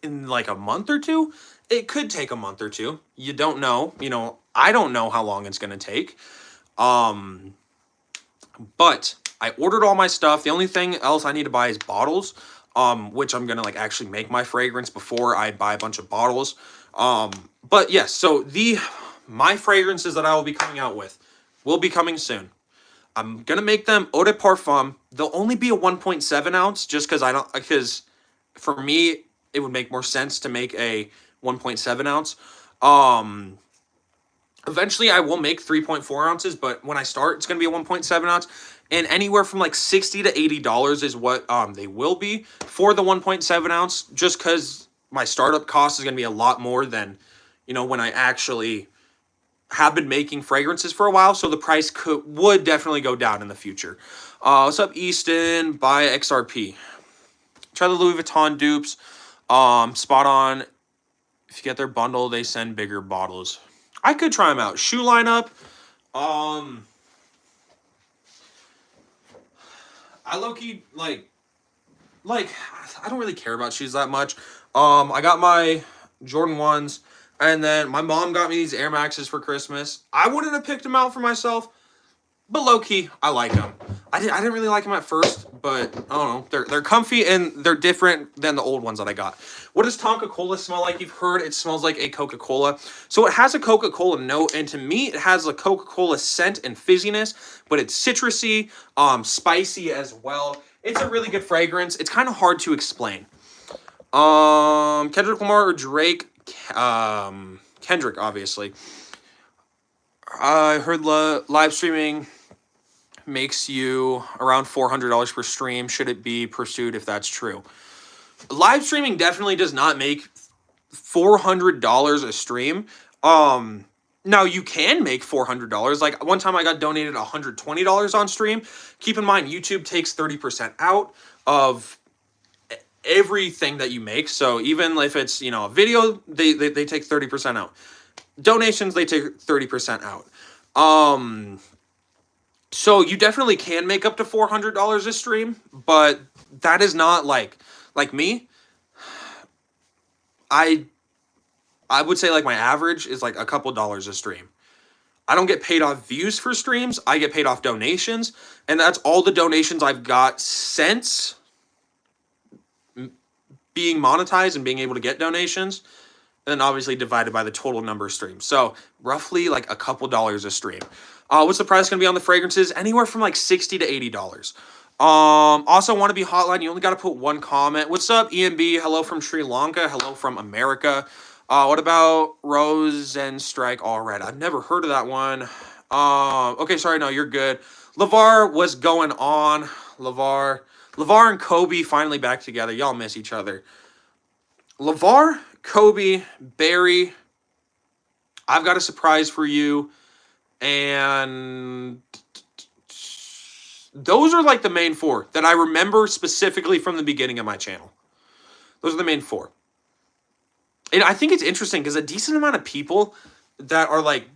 in like a month or two. It could take a month or two. You don't know. You know, I don't know how long it's going to take. But I ordered all my stuff. The only thing else I need to buy is bottles. Which I'm gonna like actually make my fragrance before I buy a bunch of bottles. But yes, so my fragrances that I will be coming out with will be coming soon. I'm gonna make them eau de parfum. They'll only be a 1.7 ounce just because for me it would make more sense to make a 1.7 ounce. Eventually I will make 3.4 ounces, but when I start, it's gonna be a 1.7 ounce. And anywhere from like $60 to $80 is what they will be for the 1.7 ounce, just because my startup cost is going to be a lot more than, you know, when I actually have been making fragrances for a while. So the price would definitely go down in the future. What's up, Easton? Buy XRP. Try the Louis Vuitton dupes. Spot on. If you get their bundle, they send bigger bottles. I could try them out. Shoe lineup. I low-key, like, I don't really care about shoes that much. I got my Jordan 1s, and then my mom got me these Air Maxes for Christmas. I wouldn't have picked them out for myself, but low-key, I like them. I didn't really like them at first, but I don't know. They're comfy, and they're different than the old ones that I got. What does Tonka Cola smell like? You've heard it smells like a Coca-Cola. So it has a Coca-Cola note, and to me, it has a Coca-Cola scent and fizziness, but it's citrusy, spicy as well. It's a really good fragrance. It's kind of hard to explain. Kendrick Lamar or Drake? Kendrick, obviously. I heard live streaming makes you around $400 per stream. Should it be pursued if that's true? Live streaming definitely does not make $400 a stream. Now you can make $400. Like one time I got donated $120 on stream. Keep in mind, YouTube takes 30% out of everything that you make. So even if it's, you know, a video, they take 30% out. Donations, they take 30% out. So you definitely can make up to $400 a stream, but that is not like me. I would say like my average is like a couple dollars a stream. I don't get paid off views for streams. I get paid off donations, and that's all the donations I've got since being monetized and being able to get donations, and then obviously divided by the total number of streams. So roughly like a couple dollars a stream. What's the price going to be on the fragrances? Anywhere from like $60 to $80. Also want to be hotline. You only got to put one comment. What's up, EMB? Hello from Sri Lanka. Hello from America. What about Rose and Strike All Red? I've never heard of that one. Okay, sorry, no, you're good. LeVar, what's going on? LeVar and Kobe finally back together. Y'all miss each other. LeVar, Kobe, Barry, I've got a surprise for you. And those are like the main four that I remember specifically from the beginning of my channel. Those are the main four. And I think it's interesting because a decent amount of people that are like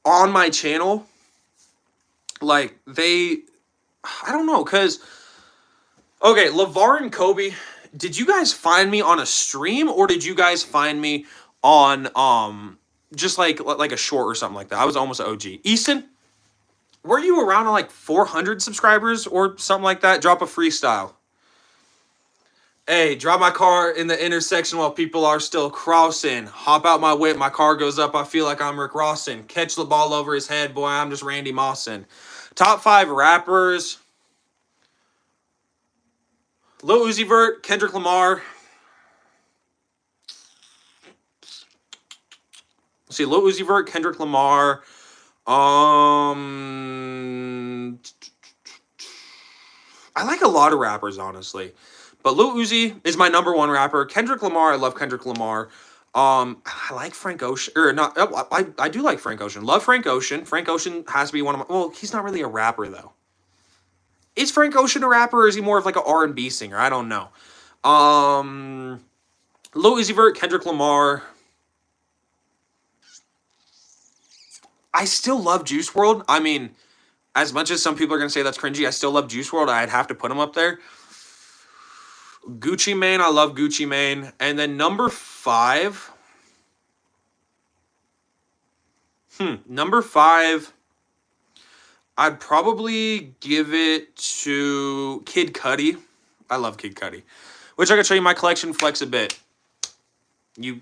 on my channel, like I don't know, because, okay, LeVar and Kobe, did you guys find me on a stream or did you guys find me on, just like a short or something like that? I was almost an OG. Easton, were you around on like 400 subscribers or something like that? Drop a freestyle. Hey, drive my car in the intersection while people are still crossing. Hop out my whip, my car goes up, I feel like I'm Rick Rawson. Catch the ball over his head, boy, I'm just Randy Mawson. Top 5 rappers. Lil Uzi Vert, Kendrick Lamar. Let's see, Lil Uzi Vert, Kendrick Lamar. I like a lot of rappers, honestly. But Lil Uzi is my number one rapper. Kendrick Lamar, I love Kendrick Lamar. I like Frank Ocean, or not. I do like Frank Ocean. Love Frank Ocean. Frank Ocean has to be one of my. Well, he's not really a rapper though. Is Frank Ocean a rapper, or is he more of like an R&B singer? I don't know. Lil Uzi Vert, Kendrick Lamar. I still love Juice World. I mean, as much as some people are gonna say that's cringy, I still love Juice World. I'd have to put him up there. Gucci Mane, I love Gucci Mane. And then number 5. Number 5, I'd probably give it to Kid Cudi. I love Kid Cudi. Which I could show you my collection, flex a bit. You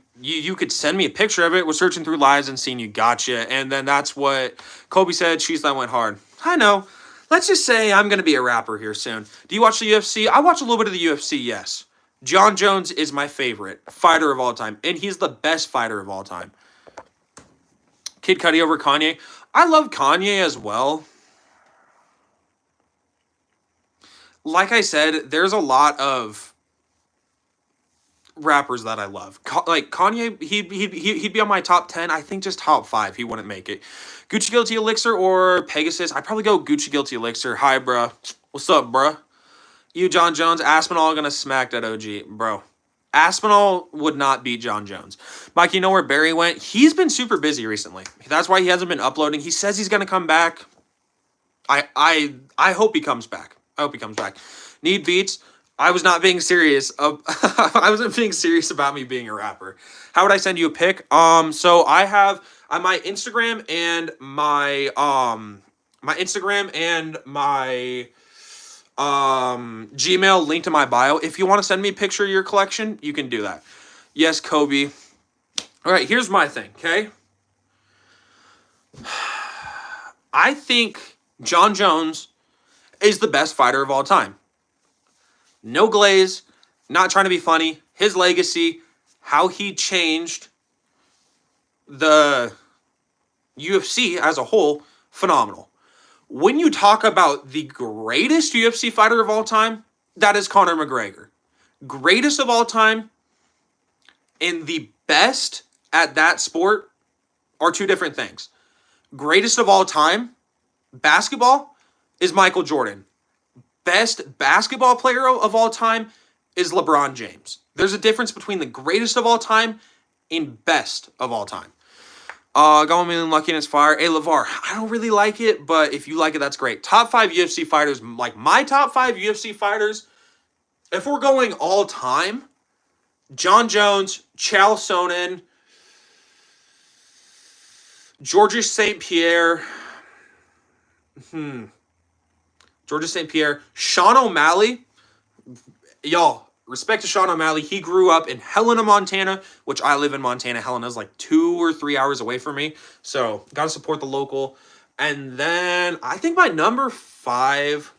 could send me a picture of it. We're searching through lives and seeing you gotcha. And then that's what Kobe said. She's that went hard. I know. Let's just say I'm going to be a rapper here soon. Do you watch the UFC? I watch a little bit of the UFC, yes. John Jones is my favorite fighter of all time. And he's the best fighter of all time. Kid Cudi over Kanye. I love Kanye as well. Like I said, there's a lot of rappers that I love. Like Kanye, he'd be on my top 10. I think just top 5. He wouldn't make it. Gucci Guilty Elixir or Pegasus. I'd probably go Gucci Guilty Elixir. Hi, bruh. What's up, bruh? You, John Jones. Aspinall gonna smack that OG, bro. Aspinall would not beat John Jones. Mike, you know where Barry went? He's been super busy recently. That's why he hasn't been uploading. He says he's gonna come back. I hope he comes back. I hope he comes back. Need beats. I was not being serious. I wasn't being serious about me being a rapper. How would I send you a pic? So I have my Instagram and my Gmail linked to my bio. If you want to send me a picture of your collection, you can do that. Yes, Kobe. All right, here's my thing, okay? I think John Jones is the best fighter of all time. No glaze, not trying to be funny. His legacy, how he changed the UFC as a whole, phenomenal. When you talk about the greatest UFC fighter of all time, that is Conor McGregor. Greatest of all time and the best at that sport are two different things. Greatest of all time, basketball, is Michael Jordan. Best basketball player of all time is LeBron James. There's a difference between the greatest of all time and best of all time. Going in lucky and it's fire. Hey, LeVar, I don't really like it, but if you like it, that's great. Top 5 UFC fighters, like my top 5 UFC fighters, if we're going all time, John Jones, Chael Sonnen, Georges St. Pierre, Georges St. Pierre, Sean O'Malley. Y'all, respect to Sean O'Malley. He grew up in Helena, Montana, which I live in Montana. Helena's like 2 or 3 hours away from me. So, got to support the local. And then, I think my number 5.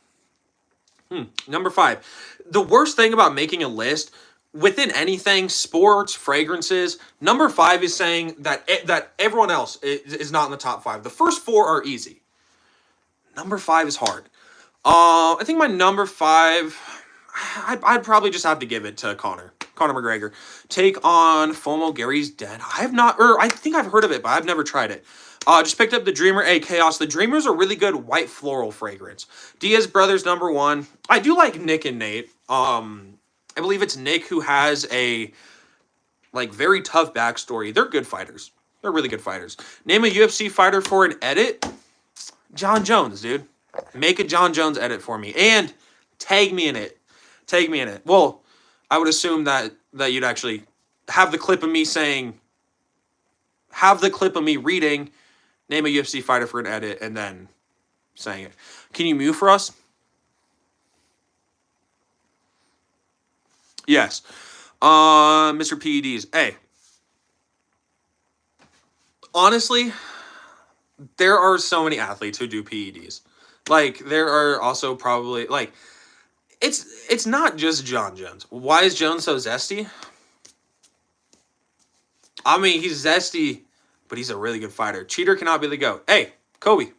Number 5. The worst thing about making a list, within anything, sports, fragrances, number 5 is saying that everyone else is not in the top 5. The first 4 are easy. Number 5 is hard. I think my number 5, I'd probably just have to give it to Conor McGregor. Take on FOMO, Gary's Dead. I think I've heard of it, but I've never tried it. Just picked up the Dreamer. Hey, Chaos. The Dreamer's a really good white floral fragrance. Diaz Brothers, number 1. I do like Nick and Nate. I believe it's Nick who has a, very tough backstory. They're good fighters. They're really good fighters. Name a UFC fighter for an edit. John Jones, dude. Make a John Jones edit for me. And tag me in it. Tag me in it. Well, I would assume that you'd actually have the clip of me saying, have the clip of me reading, name a UFC fighter for an edit, and then saying it. Can you mute for us? Yes. Mr. PEDs. Hey. Honestly, there are so many athletes who do PEDs. There are also probably, It's not just John Jones. Why is Jones so zesty? I mean, he's zesty, but he's a really good fighter. Cheater cannot be the GOAT. Hey, Kobe,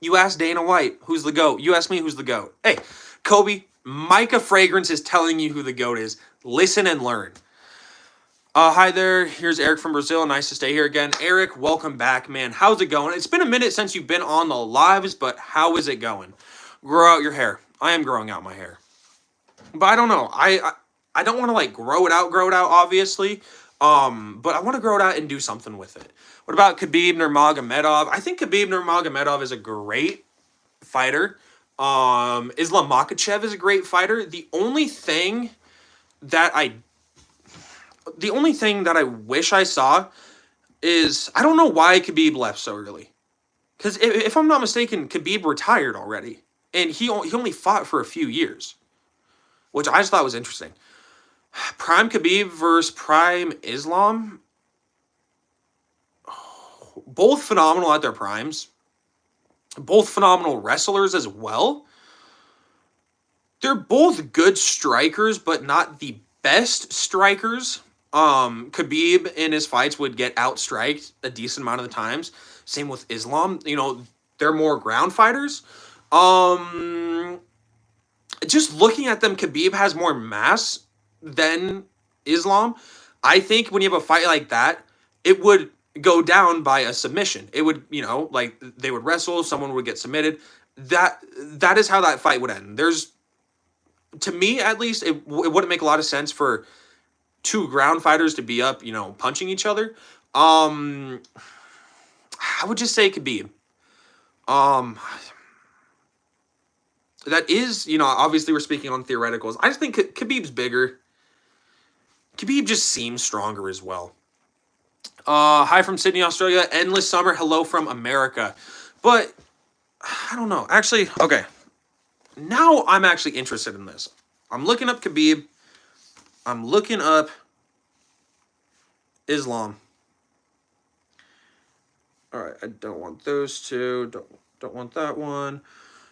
you asked Dana White who's the GOAT. You asked me who's the GOAT. Hey, Kobe, Micah Fragrance is telling you who the GOAT is. Listen and learn. Hi there. Here's Eric from Brazil. Nice to stay here again. Eric, welcome back, man. How's it going? It's been a minute since you've been on the lives, but how is it going? Grow out your hair. I am growing out my hair. But I don't know. I don't want to like grow it out, obviously. But I want to grow it out and do something with it. What about Khabib Nurmagomedov? I think Khabib Nurmagomedov is a great fighter. Islam Makhachev is a great fighter. The only thing that I wish I saw is I don't know why Khabib left so early. Because if I'm not mistaken, Khabib retired already. And he only fought for a few years. Which I just thought was interesting. Prime Khabib versus Prime Islam. Both phenomenal at their primes. Both phenomenal wrestlers as well. They're both good strikers, but not the best strikers. Khabib in his fights would get outstriked a decent amount of the times. Same with Islam. You know, they're more ground fighters. Just looking at them, Khabib has more mass than Islam. I think when you have a fight like that, it would go down by a submission. It would, you know, like they would wrestle, someone would get submitted. That is how that fight would end. To me at least, it wouldn't make a lot of sense for two ground fighters to be up, you know, punching each other. I would just say Khabib. That is, you know, obviously we're speaking on theoreticals. I just think Khabib's bigger. Khabib just seems stronger as well. Hi from Sydney, Australia. Endless summer. Hello from America. But, I don't know. Actually, okay. Now I'm actually interested in this. I'm looking up Khabib. I'm looking up Islam. Alright, I don't want those two. Don't want that one.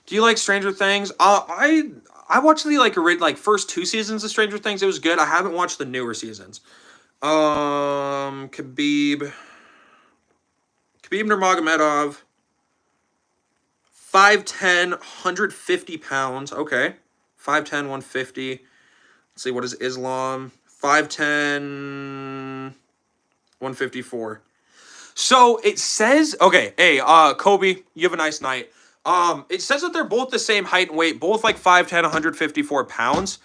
Do you like Stranger Things? I watched the first 2 seasons of Stranger Things. It was good. I haven't watched the newer seasons. Khabib Nurmagomedov, 5'10", 150 pounds. Okay, 5'10", 150. Let's see, what is Islam? 5'10", 154. So it says, okay, hey, Kobe, you have a nice night. It says that they're both the same height and weight, both like 5'10", 154 pounds.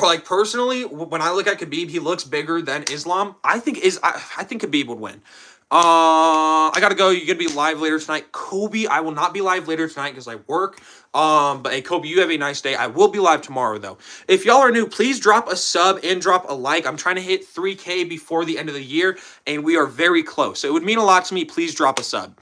Like, personally, when I look at Khabib, he looks bigger than Islam. I think Khabib would win. I gotta go. You're gonna be live later tonight. Kobe, I will not be live later tonight because I work. But hey, Kobe, you have a nice day. I will be live tomorrow, though. If y'all are new, please drop a sub and drop a like. I'm trying to hit 3K before the end of the year, and we are very close. So it would mean a lot to me. Please drop a sub.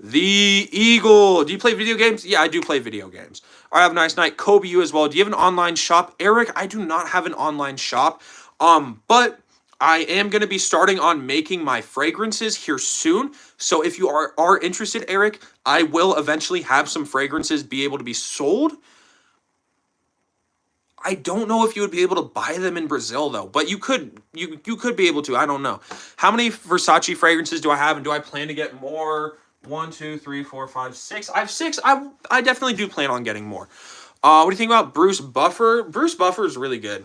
The Eagle. Do you play video games? Yeah, I do play video games. All right, have a nice night. Kobe, you as well. Do you have an online shop? Eric, I do not have an online shop. But I am going to be starting on making my fragrances here soon. So if you are interested, Eric, I will eventually have some fragrances be able to be sold. I don't know if you would be able to buy them in Brazil, though. But you could be able to. I don't know. How many Versace fragrances do I have? And do I plan to get more? 1, 2, 3, 4, 5, 6. I have 6. I definitely do plan on getting more. What do you think about Bruce Buffer? Bruce Buffer is really good.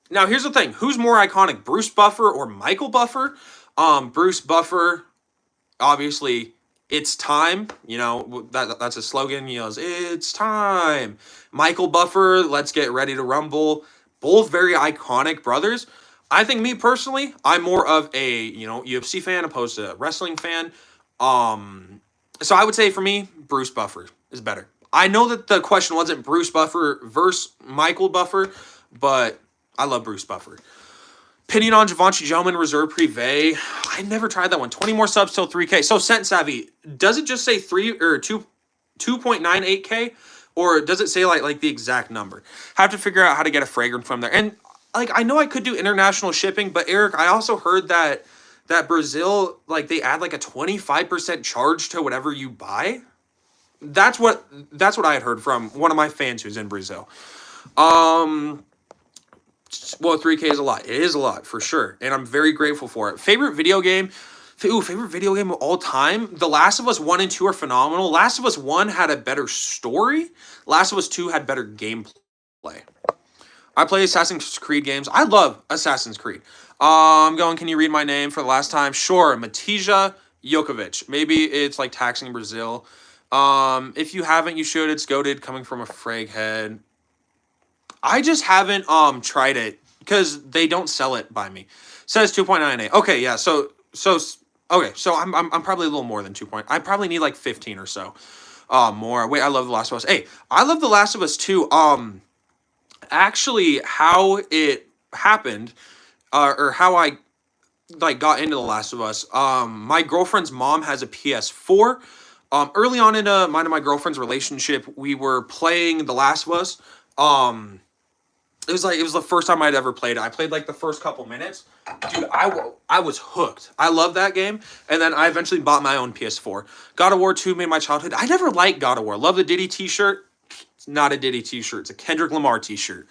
Now, here's the thing. Who's more iconic, Bruce Buffer or Michael Buffer? Bruce Buffer, obviously, it's time. You know, that's a slogan. He yells, it's time. Michael Buffer, let's get ready to rumble. Both very iconic brothers. I think, me personally, I'm more of a, you know, UFC fan opposed to a wrestling fan. So I would say for me, Bruce Buffer is better. I know that the question wasn't Bruce Buffer versus Michael Buffer, but I love Bruce Buffer. Opinion on Givenchy Gentleman Reserve Privé. I never tried that one. 20 more subs till 3K. So Scent Savvy, does it just say 2.98K, or does it say like the exact number? Have to figure out how to get a fragrance from there. And like, I know I could do international shipping, but Eric, I also heard that Brazil, like, they add like a 25% charge to whatever you buy. That's what I had heard from one of my fans who's in Brazil. Um, well, 3K is a lot. It is a lot for sure, and I'm very grateful for it. Favorite video game? Ooh, favorite video game of all time? The Last of Us 1 and 2 are phenomenal. Last of Us 1 had a better story. Last of Us 2 had better gameplay. I play Assassin's Creed games. I love Assassin's Creed. I'm going, can you read my name for the last time? Sure, Matija Jokovic. Maybe it's like taxing Brazil. If you haven't, you should. It's goated coming from a frag head. I just haven't tried it because they don't sell it by me. Says 2.98. Okay, yeah. Okay, so I'm probably a little more than 2 point. I probably need like 15 or so. More. Wait, I love The Last of Us. Hey, I love The Last of Us too. Actually, how it happened, or how I like got into The Last of Us. My girlfriend's mom has a PS4. Early on in mine and my girlfriend's relationship, we were playing The Last of Us. It was the first time I'd ever played it. I played like the first couple minutes. Dude, I was hooked. I love that game. And then I eventually bought my own PS4. God of War 2 made my childhood. I never liked God of War. Love the Diddy t-shirt. It's not a Diddy t-shirt. It's a Kendrick Lamar t-shirt.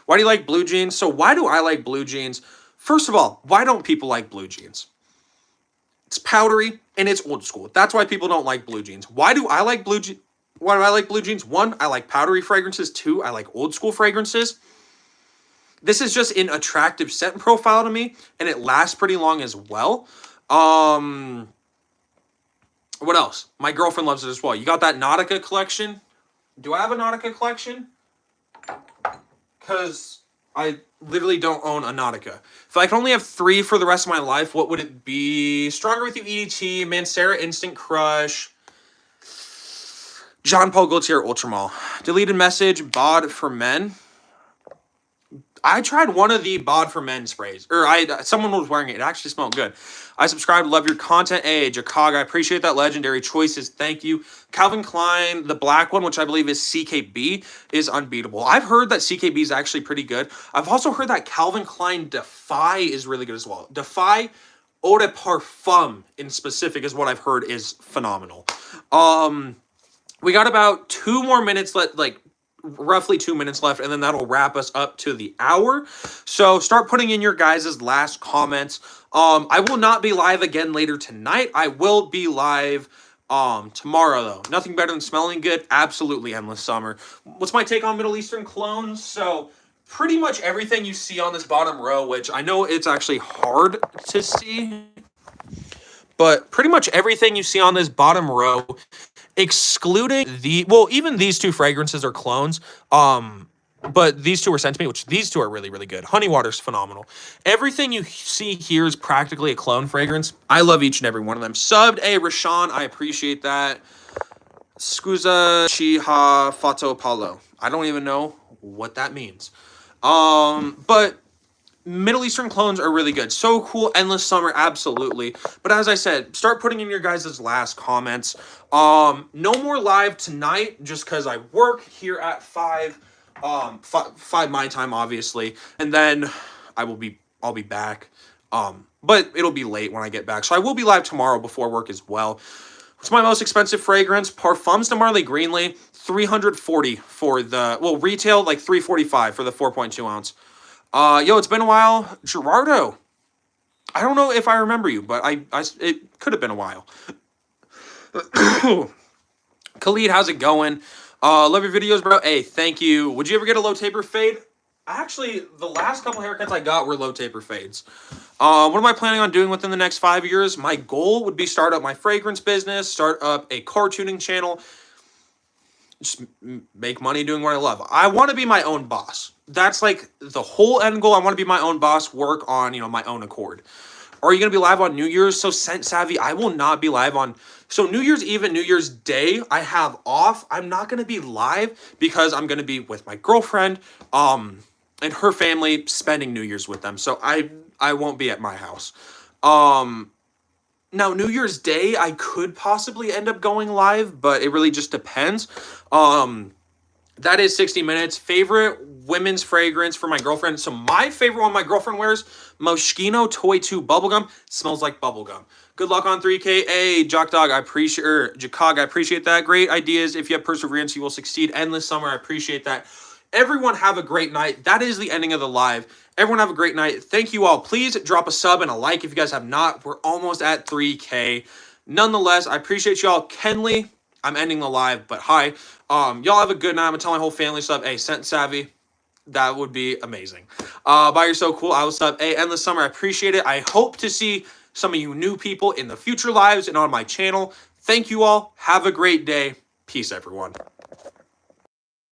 Why do you like blue jeans? So why do I like blue jeans? First of all, why don't people like blue jeans? It's powdery and it's old school. That's why people don't like blue jeans. Why do I like blue jeans? Why do I like blue jeans? One, I like powdery fragrances. Two, I like old school fragrances. This is just an attractive scent profile to me, and it lasts pretty long as well. What else? My girlfriend loves it as well. You got that Nautica collection? Do I have a Nautica collection? Because I literally don't own a Nautica. If I could only have 3 for the rest of my life, what would it be? Stronger With You EDT, Mancera Instant Crush, Jean Paul Gaultier Ultramall. Deleted message, bod for men. I tried one of the bod for men sprays. Someone was wearing it. It actually smelled good. I subscribe. Love your content. Hey, Jakog, I appreciate that. Legendary choices. Thank you. Calvin Klein, the black one, which I believe is CKB, is unbeatable. I've heard that CKB is actually pretty good. I've also heard that Calvin Klein Defy is really good as well. Defy Eau de Parfum in specific is what I've heard is phenomenal. We got about 2 more minutes left, like roughly 2 minutes left, and then that'll wrap us up to the hour. So start putting in your guys' last comments. I will not be live again later tonight. I will be live tomorrow, though. Nothing better than smelling good. Absolutely endless summer. What's my take on Middle Eastern clones? So pretty much everything you see on this bottom row, which I know it's actually hard to see, but pretty much everything you see on this bottom row, excluding even these 2 fragrances are clones. But these 2 were sent to me, which these 2 are really, really good. Honey Water's phenomenal. Everything you see here is practically a clone fragrance. I love each and every one of them. Subbed, Rashawn, I appreciate that. Scusa Chiha Fato Paulo. I don't even know what that means. But Middle Eastern clones are really good. So cool. Endless Summer, absolutely. But as I said, start putting in your guys' last comments. No more live tonight just because I work here at 5 my time, obviously. And then I'll be back. But it'll be late when I get back. So I will be live tomorrow before work as well. What's my most expensive fragrance? Parfums de Marley Greenley, $340 for the, retail like $345 for the 4.2 ounce. Yo, it's been a while. Gerardo. I don't know if I remember you, but it could have been a while. Khalid, how's it going? Love your videos, bro. Hey, thank you. Would you ever get a low taper fade? Actually, the last couple haircuts I got were low taper fades. What am I planning on doing within the next 5 years? My goal would be start up my fragrance business, start up a cartooning channel, just make money doing what I love. I want to be my own boss. That's like the whole end goal. I want to be my own boss, work on, my own accord. Are you going to be live on New Year's? So Scent Savvy, I will not be live on. So New Year's Eve and New Year's Day, I have off. I'm not going to be live because I'm going to be with my girlfriend and her family spending New Year's with them. So I won't be at my house. Now, New Year's Day, I could possibly end up going live, but it really just depends. that is 60 minutes. Favorite women's fragrance for my girlfriend. So my favorite one my girlfriend wears, Moschino Toy 2 Bubblegum. Smells like bubblegum. Good luck on 3K. Hey, Jock Dog, I appreciate, or Jacog, I appreciate that. Great ideas. If you have perseverance, you will succeed. Endless Summer, I appreciate that. Everyone have a great night. That is the ending of the live. Everyone have a great night. Thank you all. Please drop a sub and a like if you guys have not. We're almost at 3K. Nonetheless, I appreciate y'all. Kenley, I'm ending the live, but hi. Y'all have a good night. I'm gonna tell my whole family sub. Hey, Scent Savvy, that would be amazing. Bye, you're so cool. I will sub. Hey, Endless Summer, I appreciate it. I hope to see some of you new people in the future lives and on my channel. Thank you all. Have a great day. Peace, everyone.